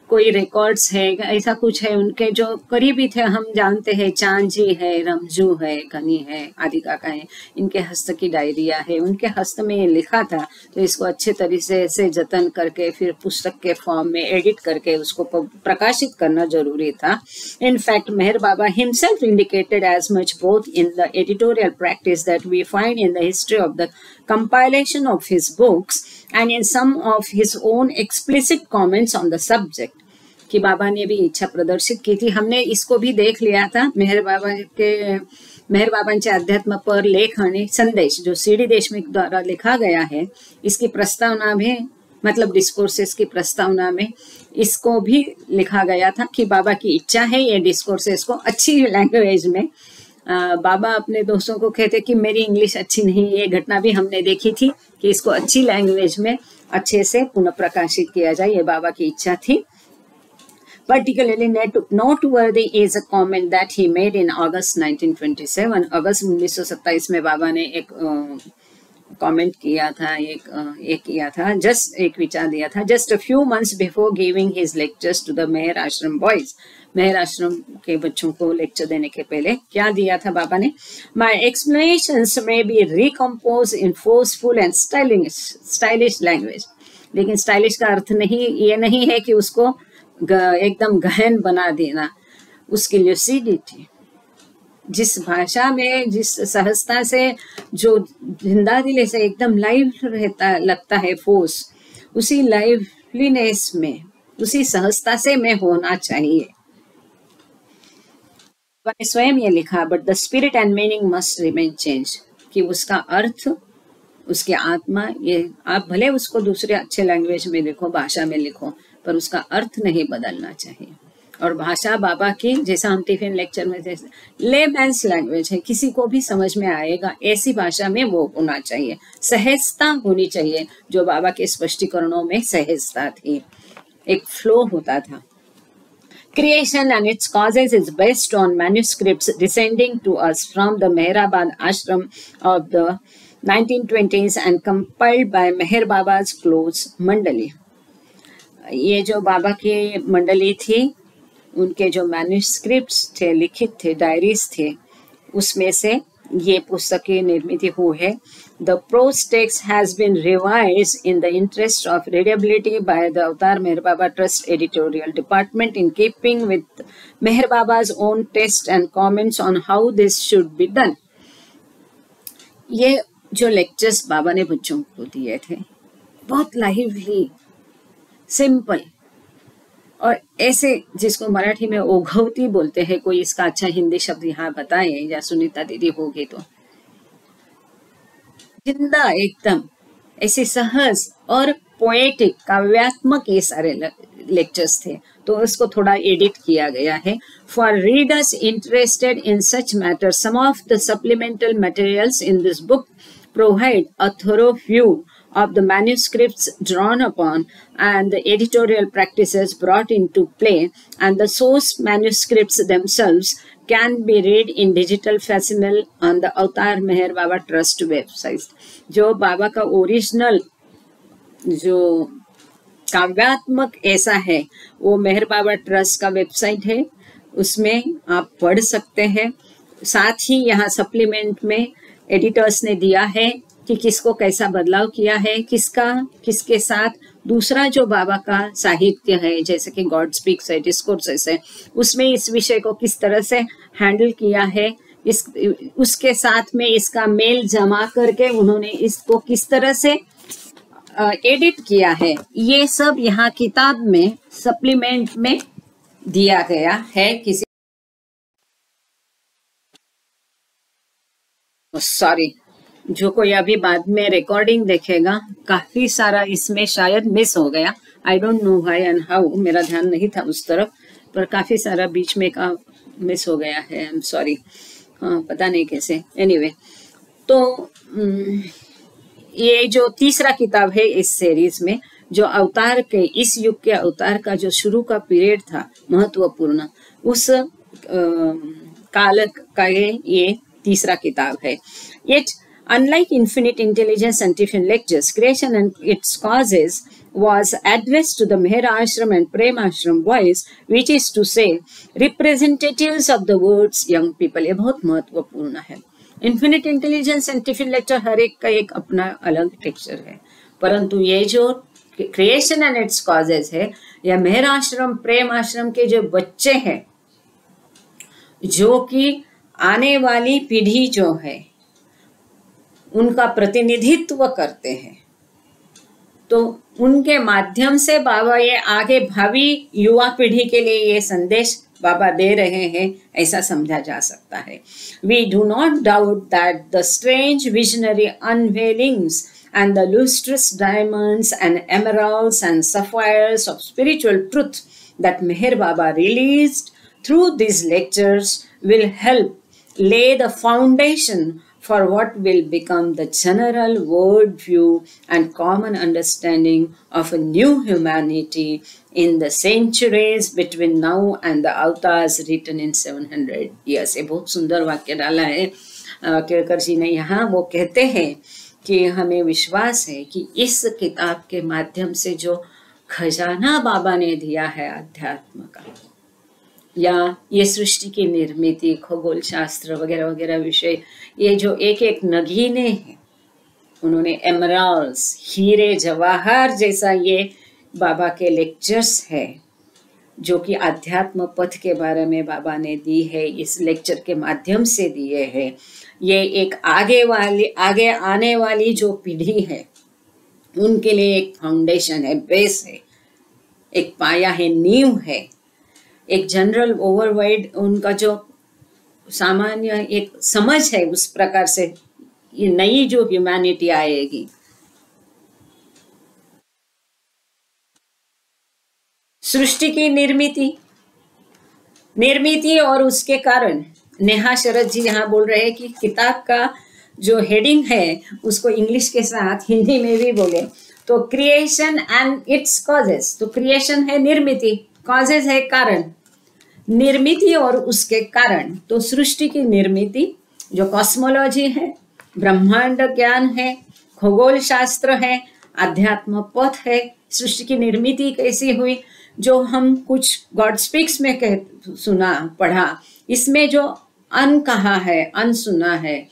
कोई records है, ऐसा कुछ है उनके जो करीबी थे, हम जानते हैं चांजी है, रमजू है, कनी है, आदि काका है, इनके हस्त की डायरिया है, उनके हस्त में ये लिखा था, तो इसको अच्छे तरीके से जतन करके फिर पुस्तक के फॉर्म में एडिट करके उसको प्रकाशित करना जरूरी था. In fact Meher Baba himself indicated as much both in the editorial practice that we find in the history of the compilation of his books and in some of his own explicit comments on the subject. कि बाबा ने भी इच्छा प्रदर्शित की थी. हमने इसको भी देख लिया था, मेहर बाबांचे अध्यात्म पर लेख आणि संदेश जो सीडी देशमुख द्वारा लिखा गया है, इसकी प्रस्तावना में मतलब डिस्कोर्सेस की प्रस्तावना में इसको भी लिखा गया था कि बाबा की इच्छा है ये डिस्कोर्सेस को अच्छी लैंग्वेज में. बाबा अपने दोस्तों को कहते कि मेरी इंग्लिश अच्छी नहीं, ये घटना भी हमने देखी थी कि इसको अच्छी लैंग्वेज में अच्छे से पुनः प्रकाशित किया जाए, ये बाबा की इच्छा थी. Particularly noteworthy is a comment that he made in August 1927. अगस्त 1927 में बाबा ने एक कमेंट किया था, एक किया था, एक विचार दिया था. Just a few months before giving his lectures to the मेहर आश्रम boys, मेहर आश्रम के बच्चों को लेक्चर देने के पहले क्या दिया था बाबा ने? My explanations may be recomposed in forceful and stylish language. लेकिन स्टाइलिश का अर्थ ये नहीं है कि उसको एकदम गहन बना देना. उसकी लुसिडिटी, जिस भाषा में जिस सहजता से जो जिंदा दिले से एकदम लाइव लगता है फोर्स, उसी लाइवलीनेस में, उसी सहजता से में होना चाहिए. स्वयं ये लिखा, but the spirit and meaning must remain change, कि उसका अर्थ, उसकी आत्मा, ये आप भले उसको दूसरे अच्छे लैंग्वेज में लिखो, भाषा में लिखो, पर उसका अर्थ नहीं बदलना चाहिए. और भाषा बाबा की, जैसा हम टिफिन लेक्चर में जैसे लेमैन्स लैंग्वेज है, किसी को भी समझ में आएगा, ऐसी भाषा में वो होना चाहिए. सहजता होनी चाहिए, जो बाबा के स्पष्टीकरणों में सहजता थी, एक फ्लो होता था. Creation and its causes is based on manuscripts descending to us from the Meherabad ashram of the 1920s and compiled by Meher Baba's close मंडली। ये जो बाबा की मंडली थी, उनके जो मैन्युस्क्रिप्ट्स थे, लिखित थे, डायरीज थे, उसमें से ये पुस्तक की निर्मित हुई है। The prose text has been revised in the interest of readability by the Avatar Meher Baba Trust editorial department in keeping with Meher Baba's own taste and comments on how this should be done। ये जो lectures बाबा ने बच्चों को दिए थे, बहुत lively, simple और ऐसे जिसको मराठी में ओघवती बोलते हैं, कोई इसका अच्छा हिंदी शब्द यहाँ बताए या सुनीता दीदी होगी तो, जिंदा एकदम ऐसे सहज और पोएटिक, काव्यात्मक ये सारे लेक्चर्स थे। तो उसको थोड़ा एडिट किया गया है। For readers interested in such matter, some of the supplemental materials in this book provide a thorough view of the manuscripts drawn upon and the editorial practices brought into play, and the source manuscripts themselves can be read in digital facsimile on the Avatar Meher Baba Trust website। जो बाबा का original जो काव्यात्मक ऐसा है वो मेहर Baba trust का website है, उसमें आप पढ़ सकते हैं। साथ ही यहाँ सप्लीमेंट में एडिटर्स ने दिया है कि किसको कैसा बदलाव किया है, किसके साथ दूसरा जो बाबा का साहित्य है, जैसे कि गॉड स्पीक्स है, डिस्कोर्सेस है, उसमें इस विषय को किस तरह से हैंडल किया है, उसके साथ में इसका मेल जमा करके उन्होंने इसको किस तरह से एडिट किया है, ये सब यहाँ किताब में सप्लीमेंट में दिया गया है। सॉरी, जो कोई अभी बाद में रिकॉर्डिंग देखेगा, काफी सारा इसमें शायद मिस हो गया। I don't know why and how, मेरा ध्यान नहीं था उस तरफ, पर काफी सारा बीच में का मिस हो गया है। आई एम सॉरी, पता नहीं कैसे। एनीवे, तो ये जो तीसरा किताब है इस सीरीज में, जो अवतार के, इस युग के अवतार का जो शुरू का पीरियड था महत्वपूर्ण, उस काल का ये तीसरा किताब है। Yet, unlike Infinite Intelligence and Tiffin lectures, Creation and its Causes was addressed to the Meher Ashram and Prem Ashram boys, which is to say, representatives of the world's young people। ये बहुत महत्वपूर्ण है। Infinite Intelligence and Tiffin lecture हर एक का एक अपना अलग texture है, परंतु ये जो Creation and its Causes है, या मेहर आश्रम, प्रेम आश्रम के जो बच्चे हैं, जो कि आने वाली पीढ़ी जो है उनका प्रतिनिधित्व करते हैं, तो उनके माध्यम से बाबा ये आगे भावी युवा पीढ़ी के लिए ये संदेश बाबा दे रहे हैं, ऐसा समझा जा सकता है। We do not doubt that the strange visionary unveilings and the lustrous diamonds and emeralds and sapphires of spiritual truth that Meher Baba released through these lectures will help lay the foundation for what will become the general worldview and common understanding of a new humanity in the centuries between now and the avatars written in 700 years। ये बहुत सुंदर वाक्य डाला है केळकर जी ने यहाँ। वो कहते हैं कि हमें विश्वास है कि इस किताब के माध्यम से जो खजाना बाबा ने दिया है अध्यात्म का, या ये सृष्टि की निर्मित, खगोल शास्त्र वगैरह वगैरह विषय, ये जो एक एक नगीने हैं, उन्होंने एमराल्ड्स, हीरे जवाहर जैसा ये बाबा के लेक्चर्स है, जो कि आध्यात्म पथ के बारे में बाबा ने दी है, इस लेक्चर के माध्यम से दिए हैं। ये एक आगे आने वाली जो पीढ़ी है उनके लिए एक फाउंडेशन है, बेस है, एक पाया है, नींव है, एक जनरल ओवरवाइड उनका जो सामान्य एक समझ है, उस प्रकार से ये नई जो ह्यूमैनिटी आएगी। सृष्टि की निर्मिति और उसके कारण, नेहा शरद जी यहाँ बोल रहे हैं कि किताब का जो हेडिंग है उसको इंग्लिश के साथ हिंदी में भी बोले तो क्रिएशन एंड इट्स कॉजेस। तो क्रिएशन है निर्मिति, कॉजेस है कारण, निर्मिति और उसके कारण। तो सृष्टि की निर्मिति जो कॉस्मोलॉजी है, ब्रह्मांड ज्ञान है, खगोल शास्त्र है, अध्यात्म पथ है, सृष्टि की निर्मित कैसी हुई, जो हम कुछ गॉड स्पीक्स में सुना पढ़ा, इसमें जो अन कहा है, अन सुना है,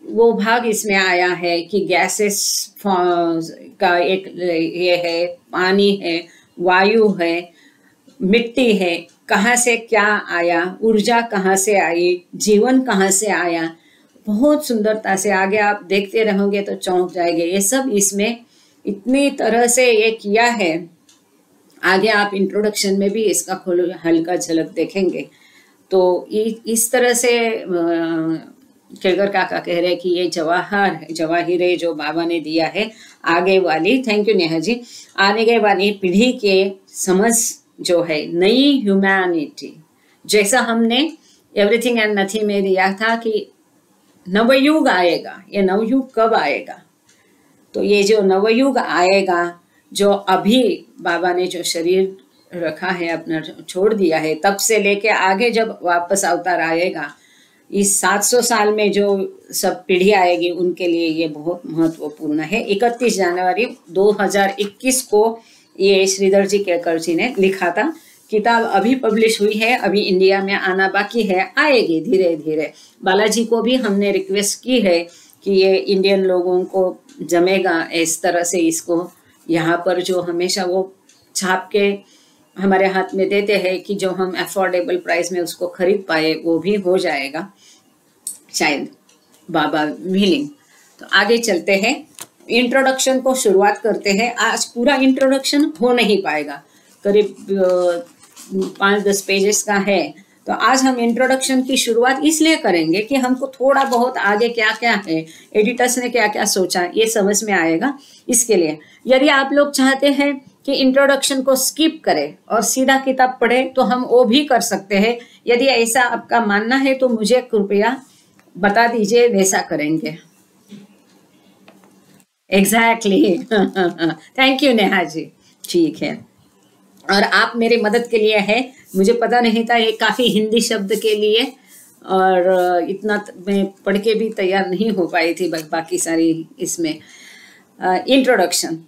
वो भाग इसमें आया है कि गैसेस का एक ये है, पानी है, वायु है, मिट्टी है, कहाँ से क्या आया, ऊर्जा कहाँ से आई, जीवन कहाँ से आया, बहुत सुंदरता से आगे आप देखते रहोगे तो चौंक जाएंगे। ये सब इसमें इतनी तरह से ये किया है। आगे आप इंट्रोडक्शन में भी इसका हल्का झलक देखेंगे। तो इस तरह से केलकर काका कह रहे हैं कि ये जवाहिर जो बाबा ने दिया है आगे वाली, थैंक यू नेहा जी, आगे वाली पीढ़ी के समझ जो है, नई ह्यूमैनिटी, जैसा हमने एवरीथिंग एंड नथिंग में दिया था कि नवयुग आएगा। ये नवयुग कब आएगा? तो ये जो नवयुग आएगा, जो अभी बाबा ने जो शरीर रखा है, अपना छोड़ दिया है, तब से लेके आगे जब वापस अवतार आएगा, इस 700 साल में जो सब पीढ़ी आएगी उनके लिए ये बहुत महत्वपूर्ण है। 31 जनवरी 2021 को ये श्रीधर जी केलकर जी ने लिखा था। किताब अभी पब्लिश हुई है, अभी इंडिया में आना बाकी है, आएगी धीरे धीरे। बालाजी को भी हमने रिक्वेस्ट की है कि ये इंडियन लोगों को जमेगा इस तरह से, इसको यहाँ पर जो हमेशा वो छाप के हमारे हाथ में देते हैं कि जो हम अफोर्डेबल प्राइस में उसको खरीद पाए, वो भी हो जाएगा शायद, बाबा विलिंग। तो आगे चलते हैं, इंट्रोडक्शन को शुरुआत करते हैं। आज पूरा इंट्रोडक्शन हो नहीं पाएगा, करीब 5-10 पेजेस का है, तो आज हम इंट्रोडक्शन की शुरुआत इसलिए करेंगे कि हमको थोड़ा बहुत आगे क्या क्या है, एडिटर्स ने क्या क्या सोचा, ये समझ में आएगा। इसके लिए यदि आप लोग चाहते हैं कि इंट्रोडक्शन को स्किप करें और सीधा किताब पढ़े, तो हम वो भी कर सकते हैं। यदि ऐसा आपका मानना है तो मुझे कृपया बता दीजिए, वैसा करेंगे। Exactly thank you Neha ji, ठीक है। और आप मेरी मदद के लिए है, मुझे पता नहीं था ये काफ़ी हिंदी शब्द के लिए, और इतना मैं पढ़ के भी तैयार नहीं हो पाई थी बाकी सारी इसमें। Introduction.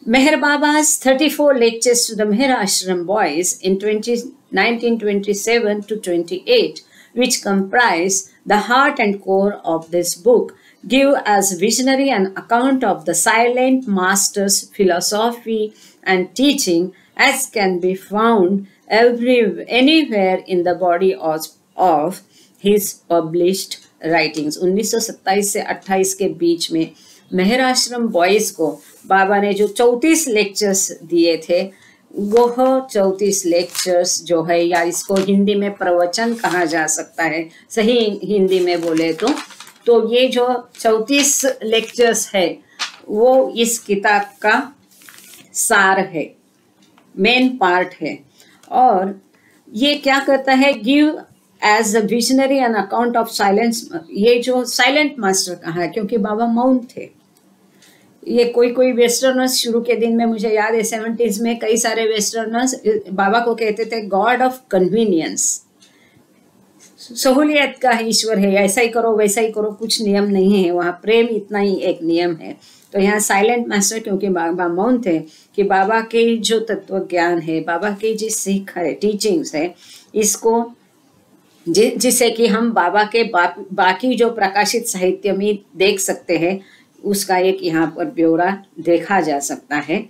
Meher Baba's 34 lectures to the Meher Ashram boys in 1927 to 28, which comprise the heart and core of this book, give as visionary an account of the silent master's philosophy and teaching as can be found anywhere in the body of his published writings. 1927 से 28 के बीच में मेहर आश्रम boys को बाबा ने जो 34 lectures दिए थे, वह 34 लेक्चर्स जो है, या इसको हिंदी में प्रवचन कहा जा सकता है, सही हिंदी में बोले तो ये जो 34 लेक्चर्स है वो इस किताब का सार है, मेन पार्ट है। और ये क्या करता है, give as a visionary an account of silence. ये जो साइलेंट मास्टर कहा है, क्योंकि बाबा मौन थे। ये कोई वेस्टर्नर्स शुरू के दिन में, मुझे याद है 70s में कई सारे वेस्टर्नर्स बाबा को कहते थे गॉड ऑफ कन्वीनियंस, सहूलियत का ईश्वर है, ऐसा ही करो वैसा ही करो, कुछ नियम नहीं है वहाँ, प्रेम इतना ही एक नियम है। तो यहाँ साइलेंट मास्टर, क्योंकि बाबा मौन थे, कि बाबा के जो तत्व ज्ञान है, बाबा की जो सीख है, टीचिंग्स है, इसको जिसे कि हम बाबा के बाकी जो प्रकाशित साहित्य में देख सकते हैं, उसका एक यहाँ पर ब्यौरा देखा जा सकता है।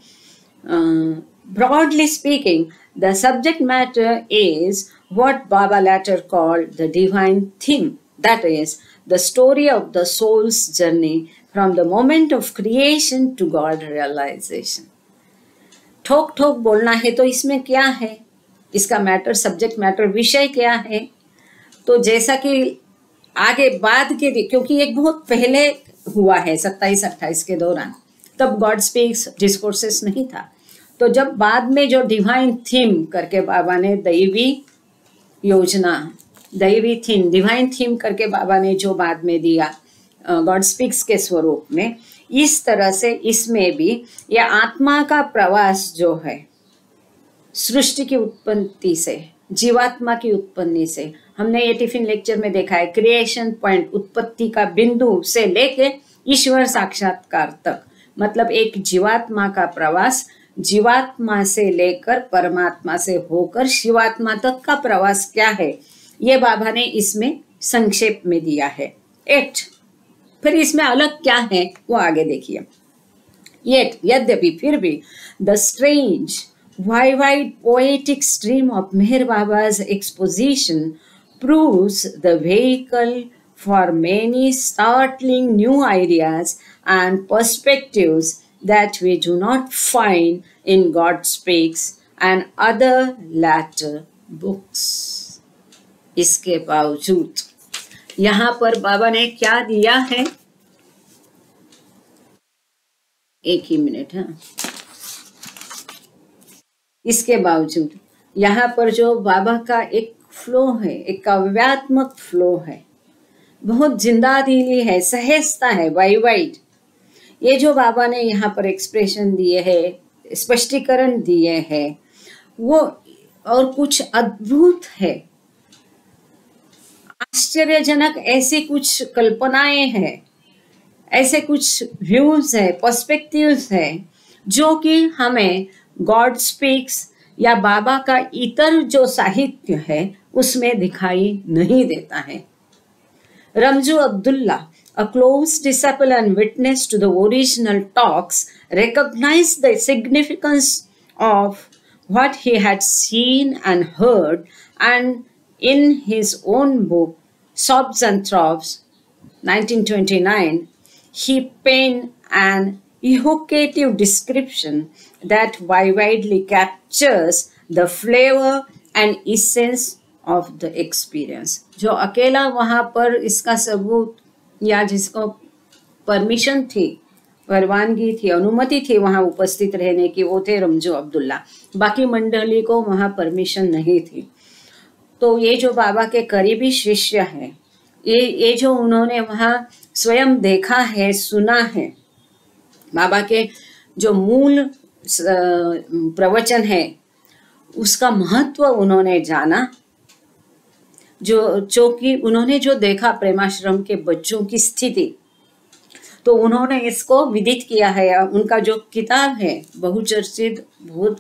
Broadly speaking, the subject matter is what Baba later called the divine theme, that is, the story of the soul's journey from the moment of creation to God realization. ठोक ठोक बोलना है तो इसमें क्या है, इसका मैटर, सब्जेक्ट मैटर, विषय क्या है। तो जैसा कि आगे बाद के, क्योंकि एक बहुत पहले हुआ है 27-28 के दौरान, तब गॉड स्पीक्स डिस्कोर्सेस नहीं था। तो जब बाद में जो डिवाइन थीम करके बाबा ने दैवी योजना, दैवी थीम, डिवाइन थीम करके बाबा ने जो बाद में दिया गॉड स्पीक्स के स्वरूप में, इस तरह से इसमें भी यह आत्मा का प्रवास जो है, सृष्टि की उत्पत्ति से, जीवात्मा की उत्पत्ति से हमने ये टिफिन लेक्चर में देखा है, क्रिएशन पॉइंट, उत्पत्ति का बिंदु से लेके ईश्वर साक्षात्कार तक, मतलब एक जीवात्मा का प्रवास, जीवात्मा से लेकर परमात्मा से होकर शिवात्मा तक का प्रवास क्या है, ये बाबा ने इसमें संक्षेप में दिया है। 8 फिर इसमें अलग क्या है वो आगे देखिए। Yet, यद्यपि, फिर भी, the strange, wide poetic stream of Meher Baba's exposition proves the vehicle for many startling new ideas and perspectives that we do not find in God Speaks and other latter books. इसके बावजूद यहाँ पर बाबा ने क्या दिया है, एक ही minute है। इसके बावजूद यहाँ पर जो बाबा का एक फ्लो है, एक काव्यात्मक फ्लो है, बहुत जिंदा दिली है, सहजता है, वाइड, ये जो बाबा ने यहाँ पर एक्सप्रेशन दिए है, स्पष्टीकरण दिए हैं, वो और कुछ अद्भुत है, आश्चर्यजनक ऐसी कुछ कल्पनाएं हैं, ऐसे कुछ व्यूज है, पर्सपेक्टिव्स है, जो कि हमें गॉड स्पीक्स या बाबा का इतर जो साहित्य है उसमें दिखाई नहीं देता है। Ramju Abdullah, a close disciple and witness to the original talks, recognized the significance of what he had seen and heard, and in his own book, Sobs and Throbs, 1929, he penned an evocative description that vividly captures the flavor and essence of the experience। जो अकेला वहाँ पर इसका सबूत या जिसको permission थी, परवानगी थी, अनुमति थी वहाँ उपस्थित रहने की, वो थे रमजू अब्दुल्ला। बाकी मंडली को वहाँ परमिशन नहीं थी। तो ये जो बाबा के करीबी शिष्य हैं, ये जो उन्होंने वहाँ स्वयं देखा है, सुना है, बाबा के जो मूल प्रवचन है उसका महत्व उन्होंने जाना, जो कि उन्होंने जो देखा प्रेमाश्रम के बच्चों की स्थिति, तो उन्होंने इसको विदित किया है। उनका जो किताब है बहुचर्चित, बहुत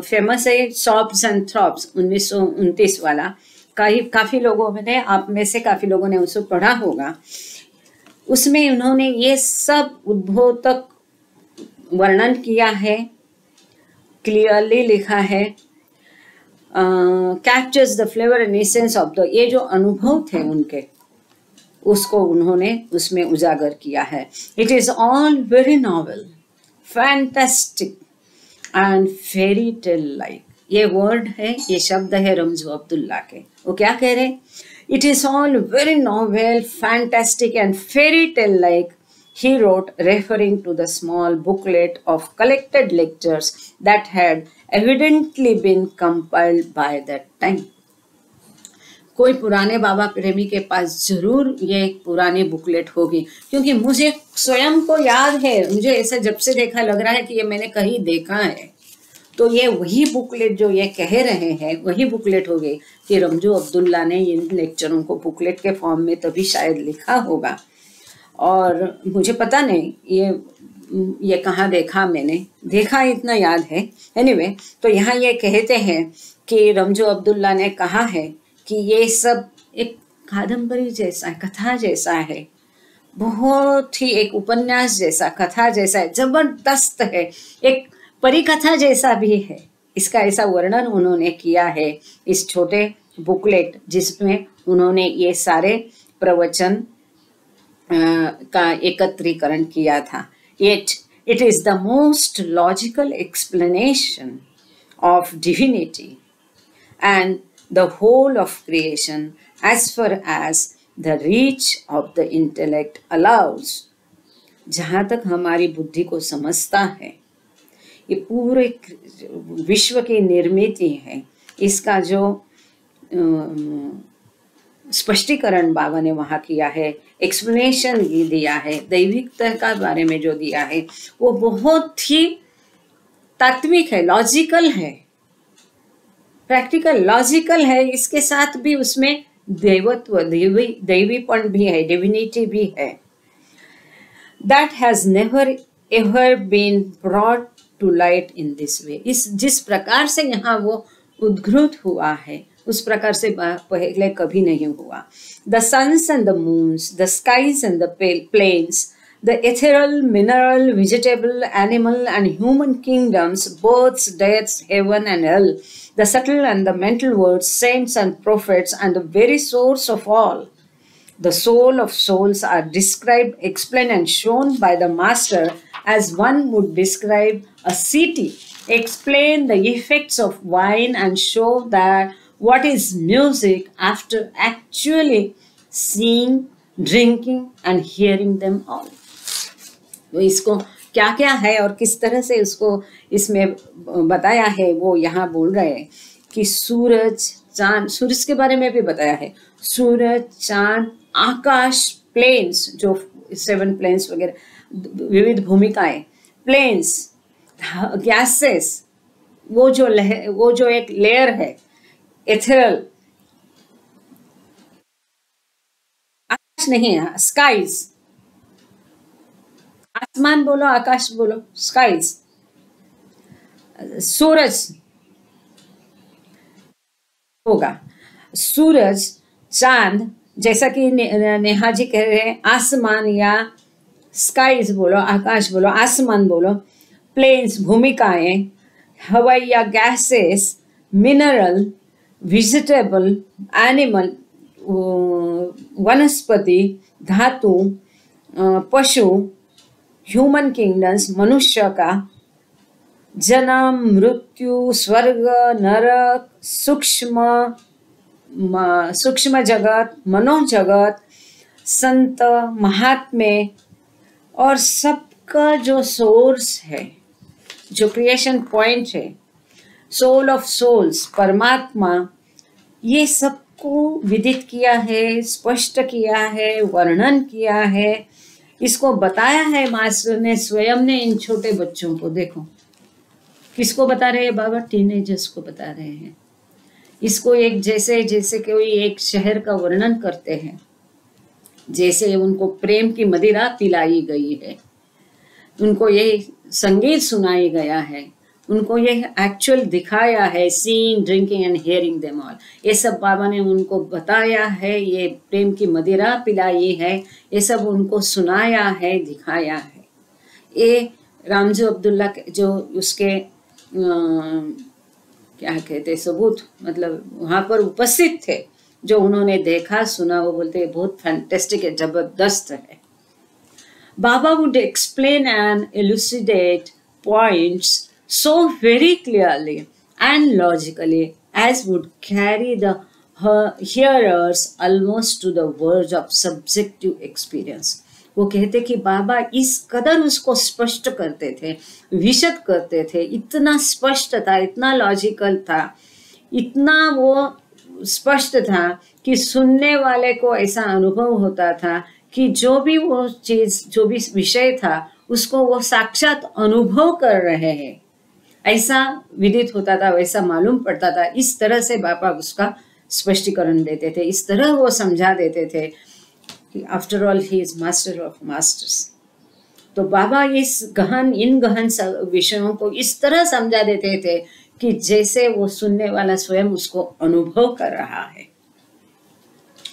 फेमस है, सॉब्स एंड थ्रॉब्स, 1929 वाला, काफी लोगों ने, आप में से काफी लोगों ने उसको पढ़ा होगा। उसमें उन्होंने ये सब उद्बोधक वर्णन किया है, क्लियरली लिखा है, captures the flavour and essence of the, ये जो अनुभव थे उनके, उसको उन्होंने उसमें उजागर किया है। It is all very novel, fantastic and fairy tale like. ये वर्ड है, ये शब्द है रमजू अब्दुल्ला के। वो क्या कह रहे? It is all very novel, fantastic and fairy tale like, he wrote, referring to the small booklet of collected lectures that had evidently been compiled by that time। कोई पुराने बाबा प्रेमी के पास जरूर ये एक पुरानी बुकलेट होगी, क्योंकि मुझे स्वयं को याद है, मुझे ऐसा जब से देखा लग रहा है कि ये मैंने कहीं देखा है। तो ये वही बुकलेट जो ये कह रहे हैं, वही बुकलेट होगी कि रमजू अब्दुल्ला ने इन लेक्चरों को बुकलेट के फॉर्म में तभी शायद लिखा होगा। और मुझे पता नहीं ये कहाँ देखा, मैंने देखा इतना याद है। एनीवे, तो यहाँ ये कहते हैं कि रमजू अब्दुल्ला ने कहा है कि ये सब एक कादम्बरी जैसा, कथा जैसा है, बहुत ही एक उपन्यास जैसा, कथा जैसा है, जबरदस्त है, एक परिकथा जैसा भी है। इसका ऐसा वर्णन उन्होंने किया है इस छोटे बुकलेट, जिसमें उन्होंने ये सारे प्रवचन का एकत्रीकरण किया था। Yet it is the most logical explanation of divinity and the whole of creation as far as the reach of the intellect allows। जहाँ तक हमारी बुद्धि को समझता है, ये पूरे विश्व की निर्मित है। इसका जो स्पष्टीकरण बाबा ने वहाँ किया है, एक्सप्लेनेशन दिया है, दैविकता का बारे में जो दिया है, वो बहुत ही तात्विक है, लॉजिकल है। प्रैक्टिकल लॉजिकल है, इसके साथ भी उसमें देवत्व दैवीपन भी है, डिविनिटी भी है. That has never ever been brought to light in this way. इस जिस प्रकार से यहाँ वो उद्घृत हुआ है उस प्रकार से पहले कभी नहीं हुआ. The suns and the moons, the skies and the plains, the ethereal, mineral, vegetable, animal and human kingdoms, births, deaths, heaven and hell, the subtle and the mental worlds, saints and prophets, and the very source of all, the soul of souls, are described, explained and shown by the master as one would describe a city, explain the effects of wine and show that what is music after actually seeing, drinking and hearing them all. तो इसको क्या क्या है और किस तरह से उसको इसमें बताया है वो यहाँ बोल रहे हैं कि सूरज चांद, सूरज के बारे में भी बताया है, सूरज चांद आकाश, प्लेन्स जो 7 प्लेन्स वगैरह विविध भूमिकाएं, प्लेन्स, गैसेस, वो जो एक लेयर है एथेरल, आकाश नहीं है, स्काइज, आसमान बोलो आकाश बोलो, स्काइज, सूरज होगा, सूरज, चांद, जैसा कि नेहा जी कह रहे हैं, आसमान या स्काइज बोलो, आकाश बोलो, आसमान बोलो, प्लेन्स भूमिकाएं, हवाई या गैसेस, मिनरल, वेजिटेबल, एनिमल वनस्पति, धातु, पशु, ह्यूमन किंगडम्स मनुष्य का, जन्म, मृत्यु, स्वर्ग, नरक, सूक्ष्म जगत, मनोजगत, संत, महात्मे और सबका जो सोर्स है, जो क्रिएशन पॉइंट है, सोल ऑफ सोल्स, परमात्मा, ये सबको विदित किया है, स्पष्ट किया है, वर्णन किया है, इसको बताया है मास्टर ने स्वयं ने इन छोटे बच्चों को. देखो किसको बता रहे हैं बाबा, टीनेजर्स को बता रहे हैं. इसको एक जैसे कोई एक शहर का वर्णन करते हैं, जैसे उनको प्रेम की मदिरा पिलाई गई है, उनको ये संगीत सुनाई गया है, उनको ये एक्चुअल दिखाया है, seeing, drinking and hearing them all, ये सब बाबा ने उनको बताया है, ये प्रेम की मदिरा पिलाई है, ये सब उनको सुनाया है, दिखाया है. ये रामजू अब्दुल्ला जो उसके क्या कहते सबूत, मतलब वहाँ पर उपस्थित थे, जो उन्होंने देखा सुना, वो बोलते बहुत फैंटास्टिक है, जबरदस्त है. Baba would explain and elucidate points so very clearly and logically as would carry the hearers almost to the verge of subjective experience. वो कहते कि बाबा इस कदर उसको स्पष्ट करते थे, विशद करते थे, इतना स्पष्ट था, इतना लॉजिकल था, इतना वो स्पष्ट था कि सुनने वाले को ऐसा अनुभव होता था कि जो भी वो चीज, जो भी विषय था, उसको वो साक्षात अनुभव कर रहे हैं, ऐसा विदित होता था, वैसा मालूम पड़ता था. इस तरह से बाबा उसका स्पष्टीकरण देते थे, इस तरह वो समझा देते थे कि after all he is master of masters. तो बाबा इन गहन विषयों को इस तरह समझा देते थे कि जैसे वो सुनने वाला स्वयं उसको अनुभव कर रहा है.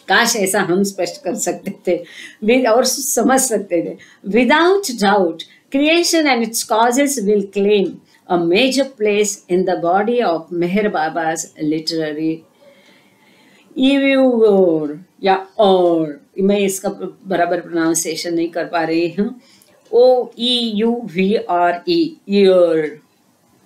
काश ऐसा हम स्पष्ट कर सकते थे और समझ सकते थे. Without doubt creation and its causes will claim a major place in the body of Meher Baba's literary evuor, या और मैं इसका बराबर प्रोनाउंसिएशन नहीं कर पा रही हूँ, OEUVRE, ईयर.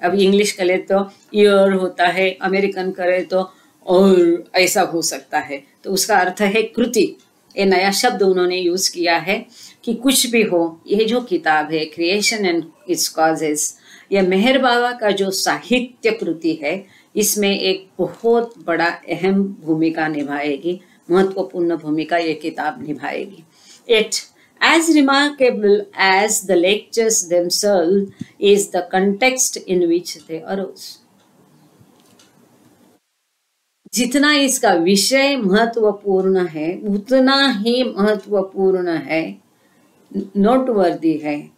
अब इंग्लिश करे तो ईयर होता है, अमेरिकन करे तो और ऐसा हो सकता है, तो उसका अर्थ है कृति. ये नया शब्द उन्होंने यूज किया है कि कुछ भी हो, ये जो किताब है क्रिएशन एंड इट्स कॉजेस, यह मेहर बाबा का जो साहित्य कृति है, इसमें एक बहुत बड़ा अहम भूमिका निभाएगी, महत्वपूर्ण भूमिका ये किताब निभाएगी. It as remarkable as the lectures themselves is the context in which they arose. जितना इसका विषय महत्वपूर्ण है उतना ही महत्वपूर्ण है, नोटवर्दी है,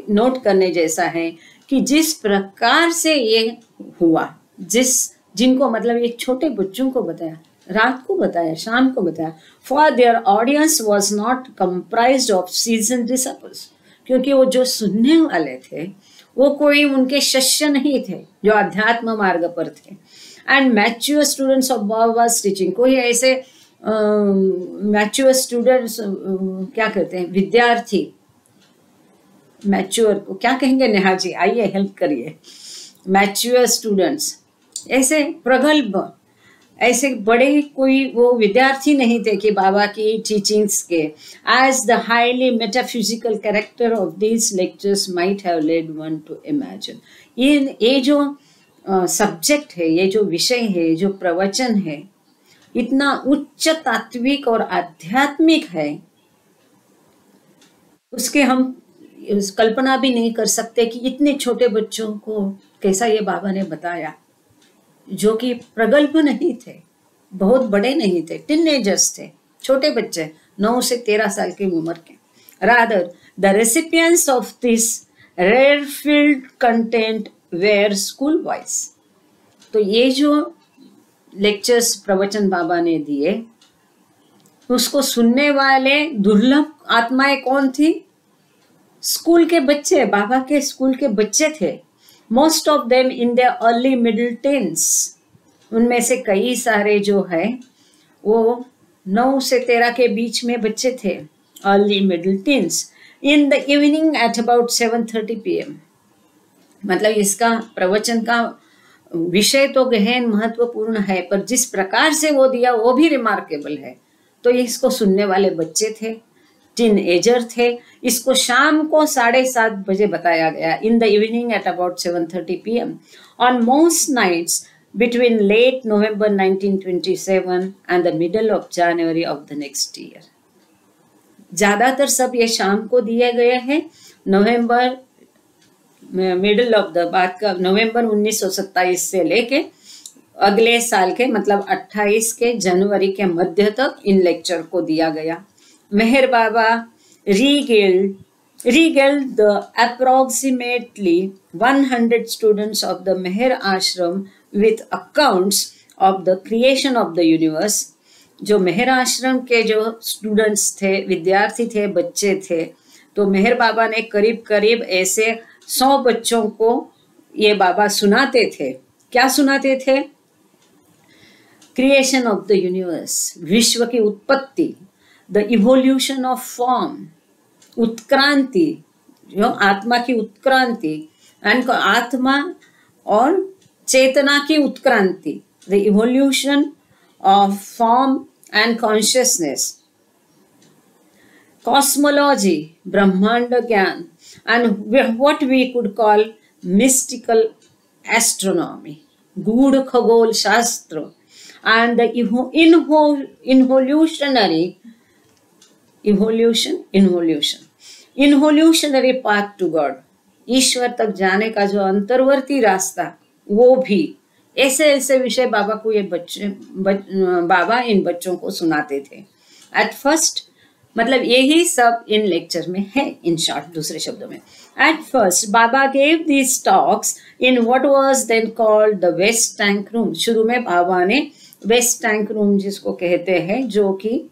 नोट करने जैसा है कि जिस प्रकार से ये हुआ, जिनको मतलब ये छोटे बच्चों को बताया, रात को बताया, शाम को बताया, for their audience was not comprised off season disciples, क्योंकि वो जो सुनने वाले थे वो कोई उनके शिष्य नहीं थे जो अध्यात्म मार्ग पर थे। And mature students of Baba's teaching, कोई ऐसे मैच्योर स्टूडेंट्स क्या कहते हैं, विद्यार्थी, मैच्योर को क्या कहेंगे नेहा जी, आइए हेल्प करिए। मैच्योर स्टूडेंट्स ऐसे प्रगल्भ, ऐसे बड़े कोई वो विद्यार्थी नहीं थे कि बाबा की टीचिंग्स के। As the highly metaphysical character of these lectures might have led one to imagine, ये जो सब्जेक्ट है, ये जो विषय है, जो प्रवचन है, इतना उच्च तात्विक और आध्यात्मिक है, उसके हम कल्पना भी नहीं कर सकते कि इतने छोटे बच्चों को कैसा ये बाबा ने बताया, जो कि प्रगल्भ नहीं थे, बहुत बड़े नहीं थे, टीनेजर्स थे, छोटे बच्चे 9 से 13 साल की उम्र के। Rather the recipients of this rarefied content were school boys. तो ये जो लेक्चर्स प्रवचन बाबा ने दिए, उसको सुनने वाले दुर्लभ आत्माएं कौन थी? स्कूल के बच्चे, बाबा के स्कूल के बच्चे थे। Most of them in the early middle teens, उनमें से कई सारे जो है वो 9 से 13 के बीच में बच्चे थे, early middle teens. In the evening at about 7:30 PM, मतलब इसका प्रवचन का विषय तो गहन महत्वपूर्ण है, पर जिस प्रकार से वो दिया वो भी रिमार्केबल है। तो इसको सुनने वाले बच्चे थे, टीन एजर थे। इसको शाम को 7:30 बजे बताया गया, in the evening at about 7:30 PM on most nights between late November 1927 and the middle of January of the next year. ज्यादातर सब ये शाम को दिए गए हैं, नवंबर मिडल ऑफ द बात का नवंबर 1927 से लेके अगले साल के मतलब 28 के जनवरी के मध्य तक इन लेक्चर को दिया गया। मेहर बाबा regaled the approximately 100 students of the Meher Ashram with accounts of the creation of the universe। जो मेहर आश्रम के जो स्टूडेंट्स थे, विद्यार्थी थे, बच्चे थे, तो मेहर बाबा ने करीब करीब ऐसे 100 बच्चों को ये बाबा सुनाते थे। क्या सुनाते थे? क्रिएशन ऑफ द यूनिवर्स, विश्व की उत्पत्ति, द इवोल्यूशन ऑफ फॉर्म, उत्क्रांति, जो आत्मा की उत्क्रांति, एंड आत्मा और चेतना की उत्क्रांति, the evolution of form and consciousness, cosmology, ब्रह्मांड ज्ञान, and what we could call mystical astronomy, गूढ़ खगोल शास्त्र, and the involutionary path to God, ईश्वर तक जाने का जो अंतर्वर्ती रास्ता, वो भी ऐसे ऐसे विषय बाबा को ये बाबा इन बच्चों को सुनाते थे। एट फर्स्ट, मतलब यही सब इन लेक्चर में है इन शॉर्ट, दूसरे शब्दों में। At first Baba gave these talks in what was then called the west tank room. शुरू में बाबा ने वेस्ट टैंक रूम जिसको कहते हैं, जो कि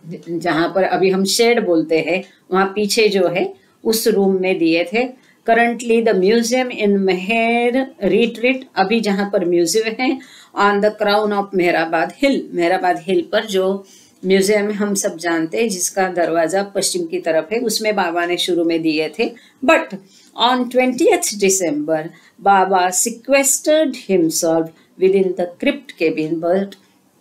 जहां पर अभी हम शेड बोलते हैं, वहां पीछे जो है उस रूम में दिए थे। Currently the museum in Meher retreat, अभी जहां पर म्यूजियम है, on the crown of Meherabad hill, Meherabad hill पर जो म्यूजियम हम सब जानते हैं, जिसका दरवाजा पश्चिम की तरफ है, उसमें बाबा ने शुरू में दिए थे। But on 20th December Baba sequestered himself within the crypt cabin, but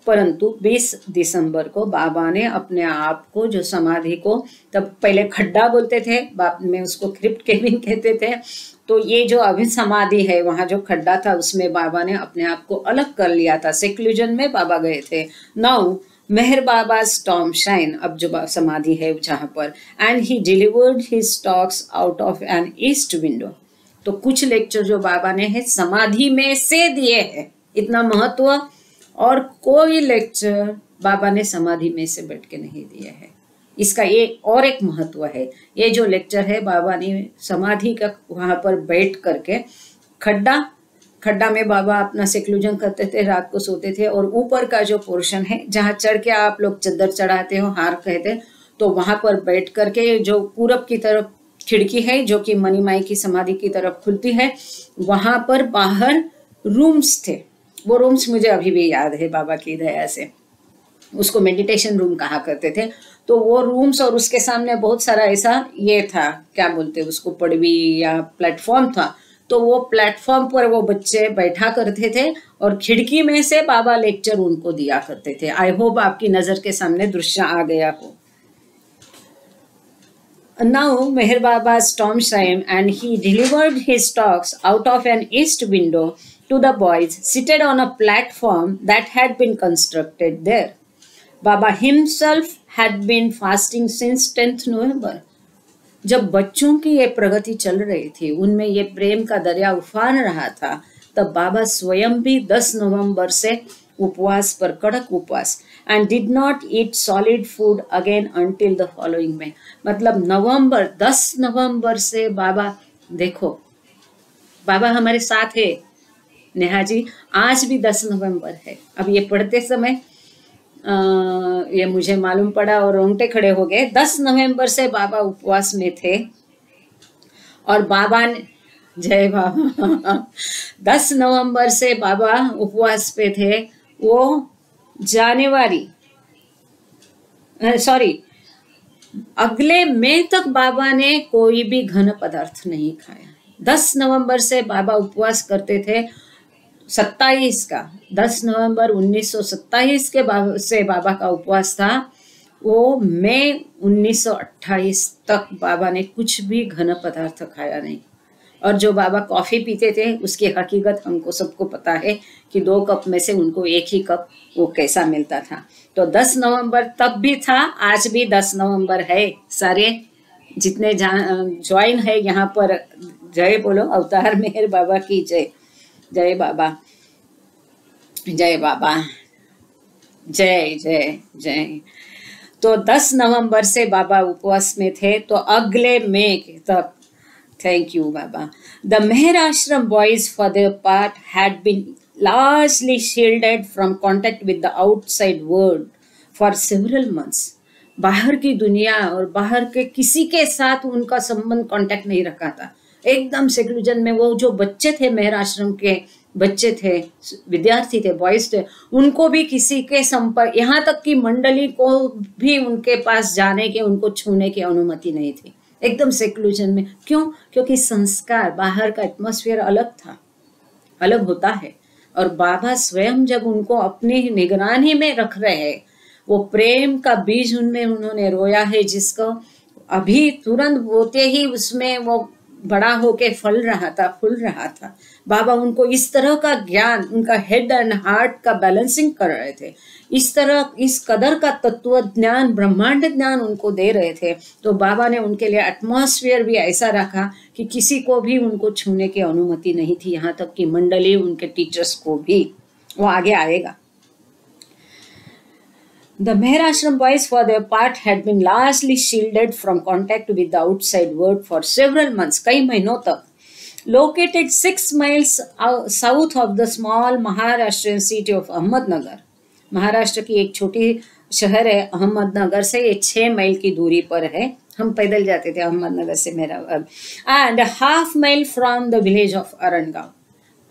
परंतु 20 दिसंबर को बाबा ने अपने आप को, जो समाधि को तब पहले खड्डा बोलते थे, बाद में उसको क्रिप्ट केबिन कहते थे, तो ये जो अभी समाधि है वहां जो खड्डा था उसमें बाबा ने अपने आप को अलग कर लिया था, सेक्लूजन में बाबा गए थे। नाउ मेहर बाबा स्टॉर्म शाइन, अब जो समाधि है जहां पर, and he delivered his talks out of an east window. तो कुछ लेक्चर जो बाबा ने है समाधि में से दिए हैं, इतना महत्व और कोई लेक्चर बाबा ने समाधि में से बैठ के नहीं दिया है। इसका ये और एक महत्व है, ये जो लेक्चर है बाबा ने समाधि का वहां पर बैठ करके खड्डा में बाबा अपना सेक्लूजन करते थे, रात को सोते थे, और ऊपर का जो पोर्शन है जहाँ चढ़ के आप लोग चद्दर चढ़ाते हो, हार कहते, तो वहां पर बैठ करके जो पूरब की तरफ खिड़की है जो कि मणिमाई की समाधि की तरफ खुलती है, वहां पर बाहर रूम्स थे। वो रूम्स मुझे अभी भी याद है बाबा की दया से, उसको मेडिटेशन रूम कहा करते थे। तो वो रूम्स और उसके सामने बहुत सारा ऐसा ये था, क्या बोलते उसको, पड़वी या प्लेटफॉर्म था। तो वो प्लेटफॉर्म पर वो बच्चे बैठा करते थे और खिड़की में से बाबा लेक्चर उनको दिया करते थे। आई होप आपकी नजर के सामने दृश्य आ गया हो। Now Meher Baba stormed Shrine and he delivered his talks out of an east window to the boys seated on a platform that had been constructed there. Baba himself had been fasting since 10th November. जब बच्चों की ये प्रगति चल रही थी, उनमें ये प्रेम का दरिया उफान रहा था, तब बाबा स्वयं भी 10 नवंबर से उपवास पर, कड़क उपवास, and did not eat solid food again until the following May. मतलब 10 नवंबर से बाबा, देखो बाबा हमारे साथ है नेहा जी, आज भी 10 नवंबर है। अब ये पढ़ते समय ये मुझे मालूम पड़ा और रोंगटे खड़े हो गए। 10 नवंबर से बाबा उपवास में थे और बाबा ने, जय बाबा, 10 नवंबर से बाबा उपवास पे थे। वो अगले मई तक बाबा ने कोई भी घन पदार्थ नहीं खाया। 10 नवंबर से बाबा उपवास करते थे। 10 नवंबर 1927 के से बाबा का उपवास था। वो मई 1928 तक बाबा ने कुछ भी घन पदार्थ खाया नहीं। और जो बाबा कॉफी पीते थे उसकी हकीकत हमको सबको पता है कि 2 कप में से उनको 1 ही कप वो कैसा मिलता था। तो 10 नवंबर तब भी था, आज भी 10 नवंबर है। सारे जितने ज्वाइन है यहाँ पर, जय बोलो, अवतार मेहर बाबा की जय। जय बाबा, जय बाबा, जय जय जय। तो 10 नवंबर से बाबा उपवास में थे, तो अगले मई तक, thank you Baba, the Meher Ashram boys for their part had been largely shielded from contact with the outside world for several months. बाहर की दुनिया और बाहर के किसी के साथ उनका संबंध कांटेक्ट नहीं रखा था, एकदम सेक्लूजन में। वो जो बच्चे थे, मेहर आश्रम के बच्चे थे, विद्यार्थी थे, बॉयज थे, उनको भी किसी के संपर्क, यहाँ तक कि मंडली को भी उनके पास जाने के, उनको छूने की अनुमति नहीं थी, एकदम सेक्लूजन में। क्यों? क्योंकि संस्कार, बाहर का एटमॉस्फेयर अलग था, अलग होता है। और बाबा स्वयं जब उनको अपनी निगरानी में रख रहे हैं, वो प्रेम का बीज उनमें उन्होंने रोया है, जिसको अभी तुरंत बोते ही उसमें वो बड़ा होके फूल रहा था। बाबा उनको इस तरह का ज्ञान, उनका हेड एंड हार्ट का बैलेंसिंग कर रहे थे, इस कदर का तत्व ज्ञान, ब्रह्मांड ज्ञान उनको दे रहे थे। तो बाबा ने उनके लिए एटमॉस्फेयर भी ऐसा रखा कि किसी को भी उनको छूने की अनुमति नहीं थी, यहाँ तक कि मंडली, उनके टीचर्स को भी। वो आगे आएगा। The Meher Ashram boys for their part had been largely shielded from contact with the outside world for several months, कई महीनों तक। Located 6 miles south of the small Maharashtrian city of Ahmednagar, Maharashtra की एक छोटी शहर है अहमदनगर से, ये 6 मील की दूरी पर है। हम पैदल जाते थे अहमदनगर से मेरा। And half mile from the village of Arangaon,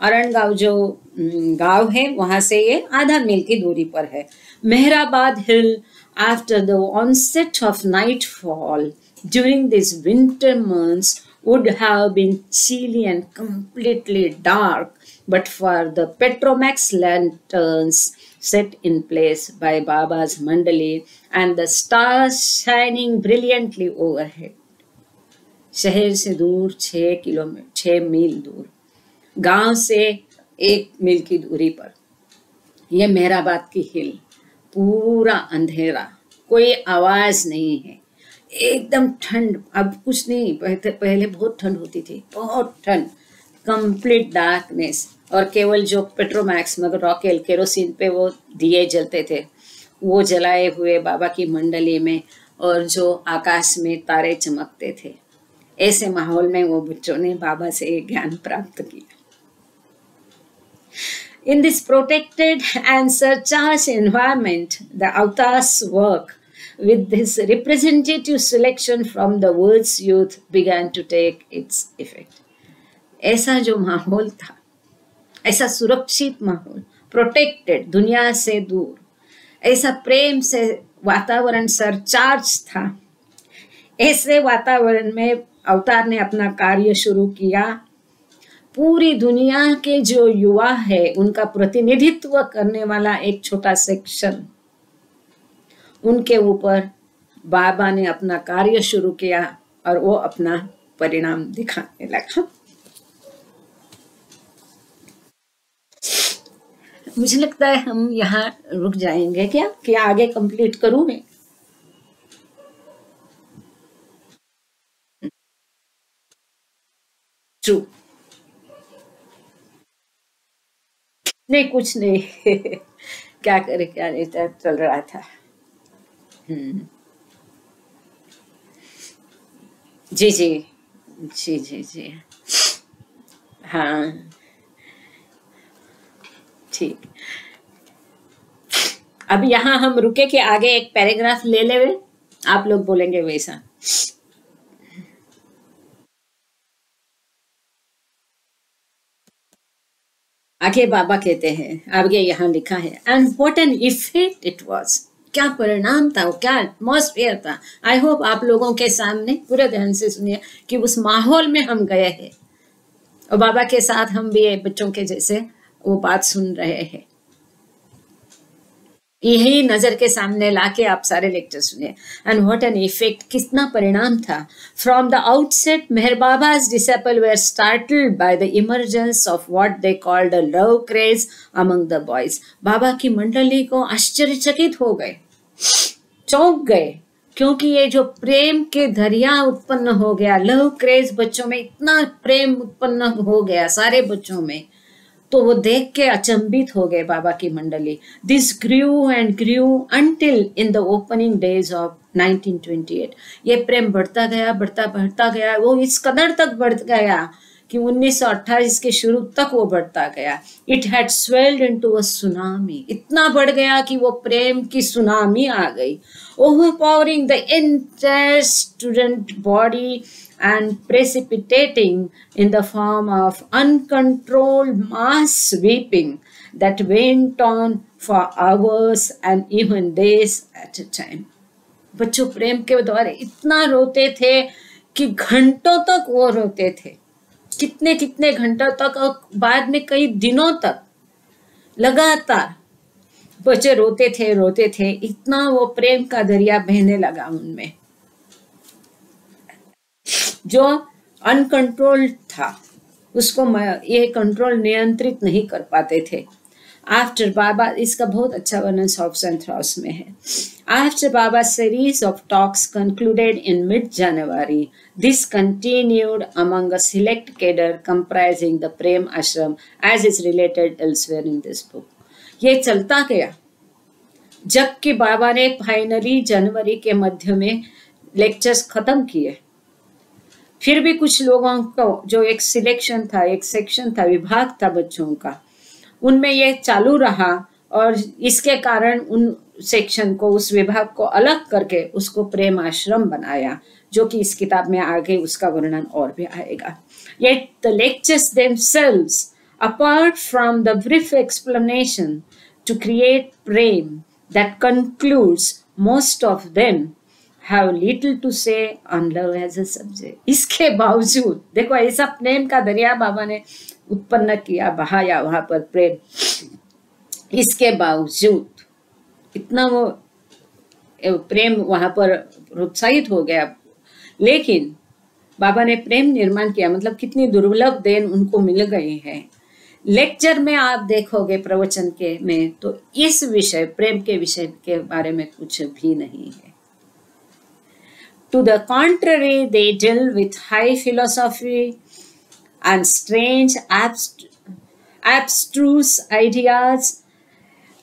Arangaon जो गांव है वहां से ये आधा मील की दूरी पर है। Meherabad hill, after the onset of nightfall during this winter months would have been chilly and completely dark but for the Petromax lanterns set in place by Baba's Mandali and the stars shining brilliantly overhead. शहर से दूर 6 मील दूर, गांव से 1 मील की दूरी पर, यह मेहराबाद की हिल, पूरा अंधेरा, कोई आवाज नहीं है, एकदम ठंड। अब कुछ नहीं, पहले बहुत ठंड होती थी, बहुत ठंड, कंप्लीट डार्कनेस, और केवल जो पेट्रोमैक्स मगर रॉकेल केरोसिन पे वो दिए जलते थे, वो जलाए हुए बाबा की मंडली में, और जो आकाश में तारे चमकते थे, ऐसे माहौल में वो बच्चों ने बाबा से ज्ञान प्राप्त किया। In this protected and surcharged environment, the avatars work with this representative selection from the world's youth began to take its effect. ऐसा जो माहौल था, ऐसा सुरक्षित माहौल, प्रोटेक्टेड, दुनिया से दूर, ऐसा प्रेम से वातावरण सरचार्ज था, ऐसे वातावरण में अवतार ने अपना कार्य शुरू किया। पूरी दुनिया के जो युवा है उनका प्रतिनिधित्व करने वाला एक छोटा सेक्शन, उनके ऊपर बाबा ने अपना कार्य शुरू किया और वो अपना परिणाम दिखाने लगा। मुझे लगता है हम यहाँ रुक जाएंगे क्या आगे कंप्लीट करूं मैं? ट्रू, नहीं कुछ नहीं क्या करे, क्या नहीं चल रहा था। जी जी जी जी जी, हाँ ठीक। अब यहाँ हम रुके कि आगे एक पैराग्राफ ले लेवे, आप लोग बोलेंगे वैसा। आगे बाबा कहते हैं, आगे यहाँ लिखा है, and what an effect it was, क्या परिणाम था, क्या एटमॉस्फेयर था। आई होप आप लोगों के सामने पूरे ध्यान से सुनिए कि उस माहौल में हम गए हैं और बाबा के साथ हम भी बच्चों के जैसे वो बात सुन रहे हैं। यही नजर के सामने लाके आप सारे लेक्चर सुनिए। एंड व्हाट एन इफेक्ट, कितना परिणाम था। From the outset Meher Baba's disciples were startled by the emergence of what they called a love craze among the boys. बाबा की मंडली को आश्चर्यचकित हो गए, चौंक गए, क्योंकि ये जो प्रेम के दरिया उत्पन्न हो गया, लव क्रेज, बच्चों में इतना प्रेम उत्पन्न हो गया सारे बच्चों में, तो वो देख के अचंभित हो गए बाबा की मंडली। This grew and grew until in the opening days of 1928। ये प्रेम बढ़ता गया, बढ़ता गया, वो इस कदर तक बढ़ गया कि 1928 के शुरू तक वो बढ़ता गया। It had swelled into a tsunami, इतना बढ़ गया कि वो प्रेम की सुनामी आ गई, overpowering the entire student body and precipitating in the form of uncontrolled mass weeping that went on for hours and even days at a time. बच्चों प्रेम के द्वारा इतना रोते थे कि घंटों तक वो रोते थे, कितने कितने घंटों तक, और बाद में कई दिनों तक लगातार बच्चे रोते थे, इतना वो प्रेम का दरिया बहने लगा उनमें। जो अनकंट्रोल्ड था उसको ये कंट्रोल नियंत्रित नहीं कर पाते थे। आफ्टर बाबा, इसका बहुत अच्छा वर्णन सॉफ्ट एंड थ्रॉस में है। After Baba series of talks concluded in mid January, this continued among a select cadre comprising the Prem Ashram as is related elsewhere in this book. ये चलता गया जबकि बाबा ने फाइनली जनवरी के मध्य में लेक्चर्स खत्म किए। फिर भी कुछ लोगों को, जो एक सिलेक्शन था, एक सेक्शन था, विभाग था बच्चों का, उनमें ये चालू रहा और इसके कारण उन सेक्शन को, उस विभाग को अलग करके उसको प्रेम आश्रम बनाया, जो कि इस किताब में आगे उसका वर्णन और भी आएगा। Yet the lectures themselves, apart from the brief explanation to create prem that concludes, most of them have little to say on love as a subject. इसके बावजूद देखो, ऐसा प्रेम का दरिया बाबा ने उत्पन्न किया, बहाया वहां पर प्रेम, इसके बावजूद इतना वो प्रेम वहां पर प्रोत्साहित हो गया, लेकिन बाबा ने प्रेम निर्माण किया, मतलब कितनी दुर्लभ देन उनको मिल गई है। लेक्चर में आप देखोगे प्रवचन के में, तो इस विषय, प्रेम के विषय के बारे में कुछ भी नहीं है। To the contrary, they deal with high philosophy and strange abstruse ideas,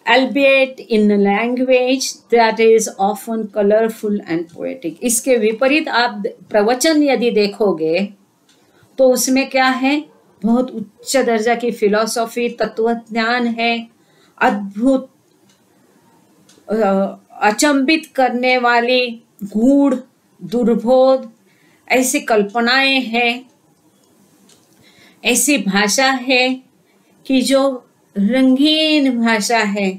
albeit in a language that is often colorful and poetic. इसके विपरीत आप प्रवचन यदि देखोगे तो उसमें क्या है, बहुत उच्च दर्जा की फिलॉसफी, तत्वज्ञान है, अद्भुत अचंबित करने वाली गूढ़ दुर्बोध ऐसी कल्पनाएं हैं, ऐसी भाषा है कि जो रंगीन भाषा है,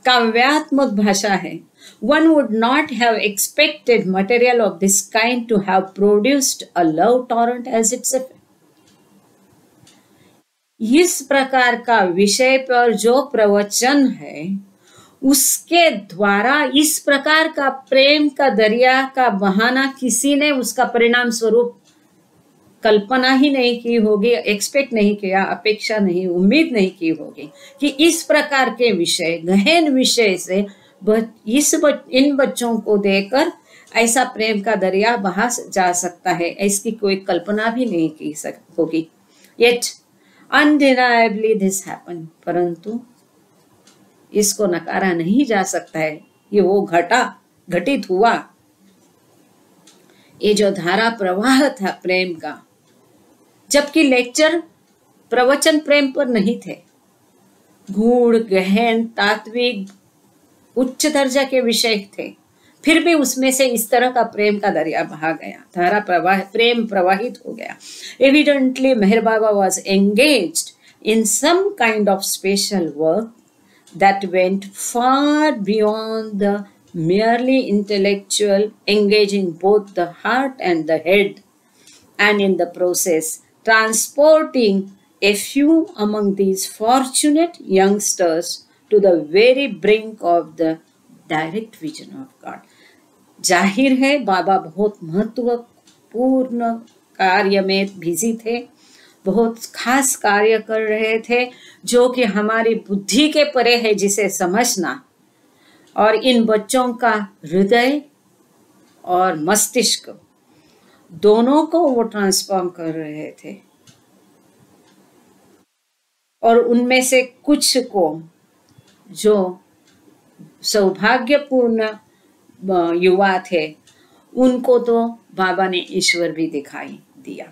काव्यात्मक भाषा है. One would not have expected material of this kind to have produced a love torrent as itself. इस प्रकार का विषय पर जो प्रवचन है उसके द्वारा इस प्रकार का प्रेम का दरिया का बहाना किसी ने उसका परिणाम स्वरूप कल्पना ही नहीं की होगी, एक्सपेक्ट नहीं किया, अपेक्षा नहीं, उम्मीद नहीं की होगी कि इस प्रकार के विषय, गहन विषय से इन बच्चों को देकर ऐसा प्रेम का दरिया बहा जा सकता है, इसकी कोई कल्पना भी नहीं की होगी. Yet undeniably this happened. परंतु इसको नकारा नहीं जा सकता है, ये वो घटित हुआ. ये जो धारा प्रवाह था प्रेम का, जबकि लेक्चर प्रवचन प्रेम पर नहीं थे, गूढ़ गहन तात्विक उच्च दर्जा के विषय थे, फिर भी उसमें से इस तरह का प्रेम का दरिया बहा गया, धारा प्रेम प्रवाहित हो गया. Evidently Meher Baba was engaged in some kind of special work that went far beyond the merely intellectual, engaging both the heart and the head, and in the process transporting a few among these fortunate youngsters to the very brink of the direct vision of God. जाहिर है बाबा बहुत महत्वपूर्ण कार्य में busy थे, बहुत खास कार्य कर रहे थे जो कि हमारी बुद्धि के परे है जिसे समझना, और इन बच्चों का हृदय और मस्तिष्क दोनों को वो ट्रांसफॉर्म कर रहे थे. और उनमें से कुछ को जो सौभाग्यपूर्ण युवा थे उनको तो बाबा ने ईश्वर भी दिखाई दिया.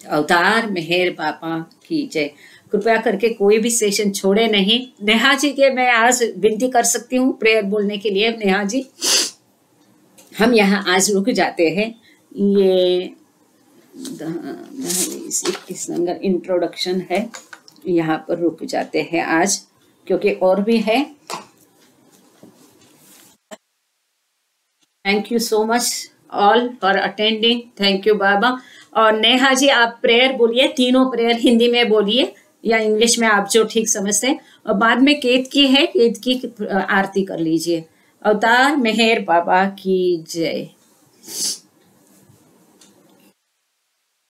अवतार मेहर बाबा की जय. कृपया करके कोई भी सेशन छोड़े नहीं. नेहा जी के मैं आज विनती कर सकती हूँ प्रेयर बोलने के लिए. नेहा जी, हम यहाँ आज रुक जाते हैं. ये 21 नंबर इंट्रोडक्शन है, यहाँ पर रुक जाते हैं आज, क्योंकि और भी है. Thank you so much all for attending. Thank you Baba. और नेहा जी आप प्रेयर बोलिए, तीनों प्रेयर हिंदी में बोलिए या इंग्लिश में, आप जो ठीक समझते हैं. और बाद में केतकी है, केतकी आरती कर लीजिए. अवतार मेहर बाबा की जय.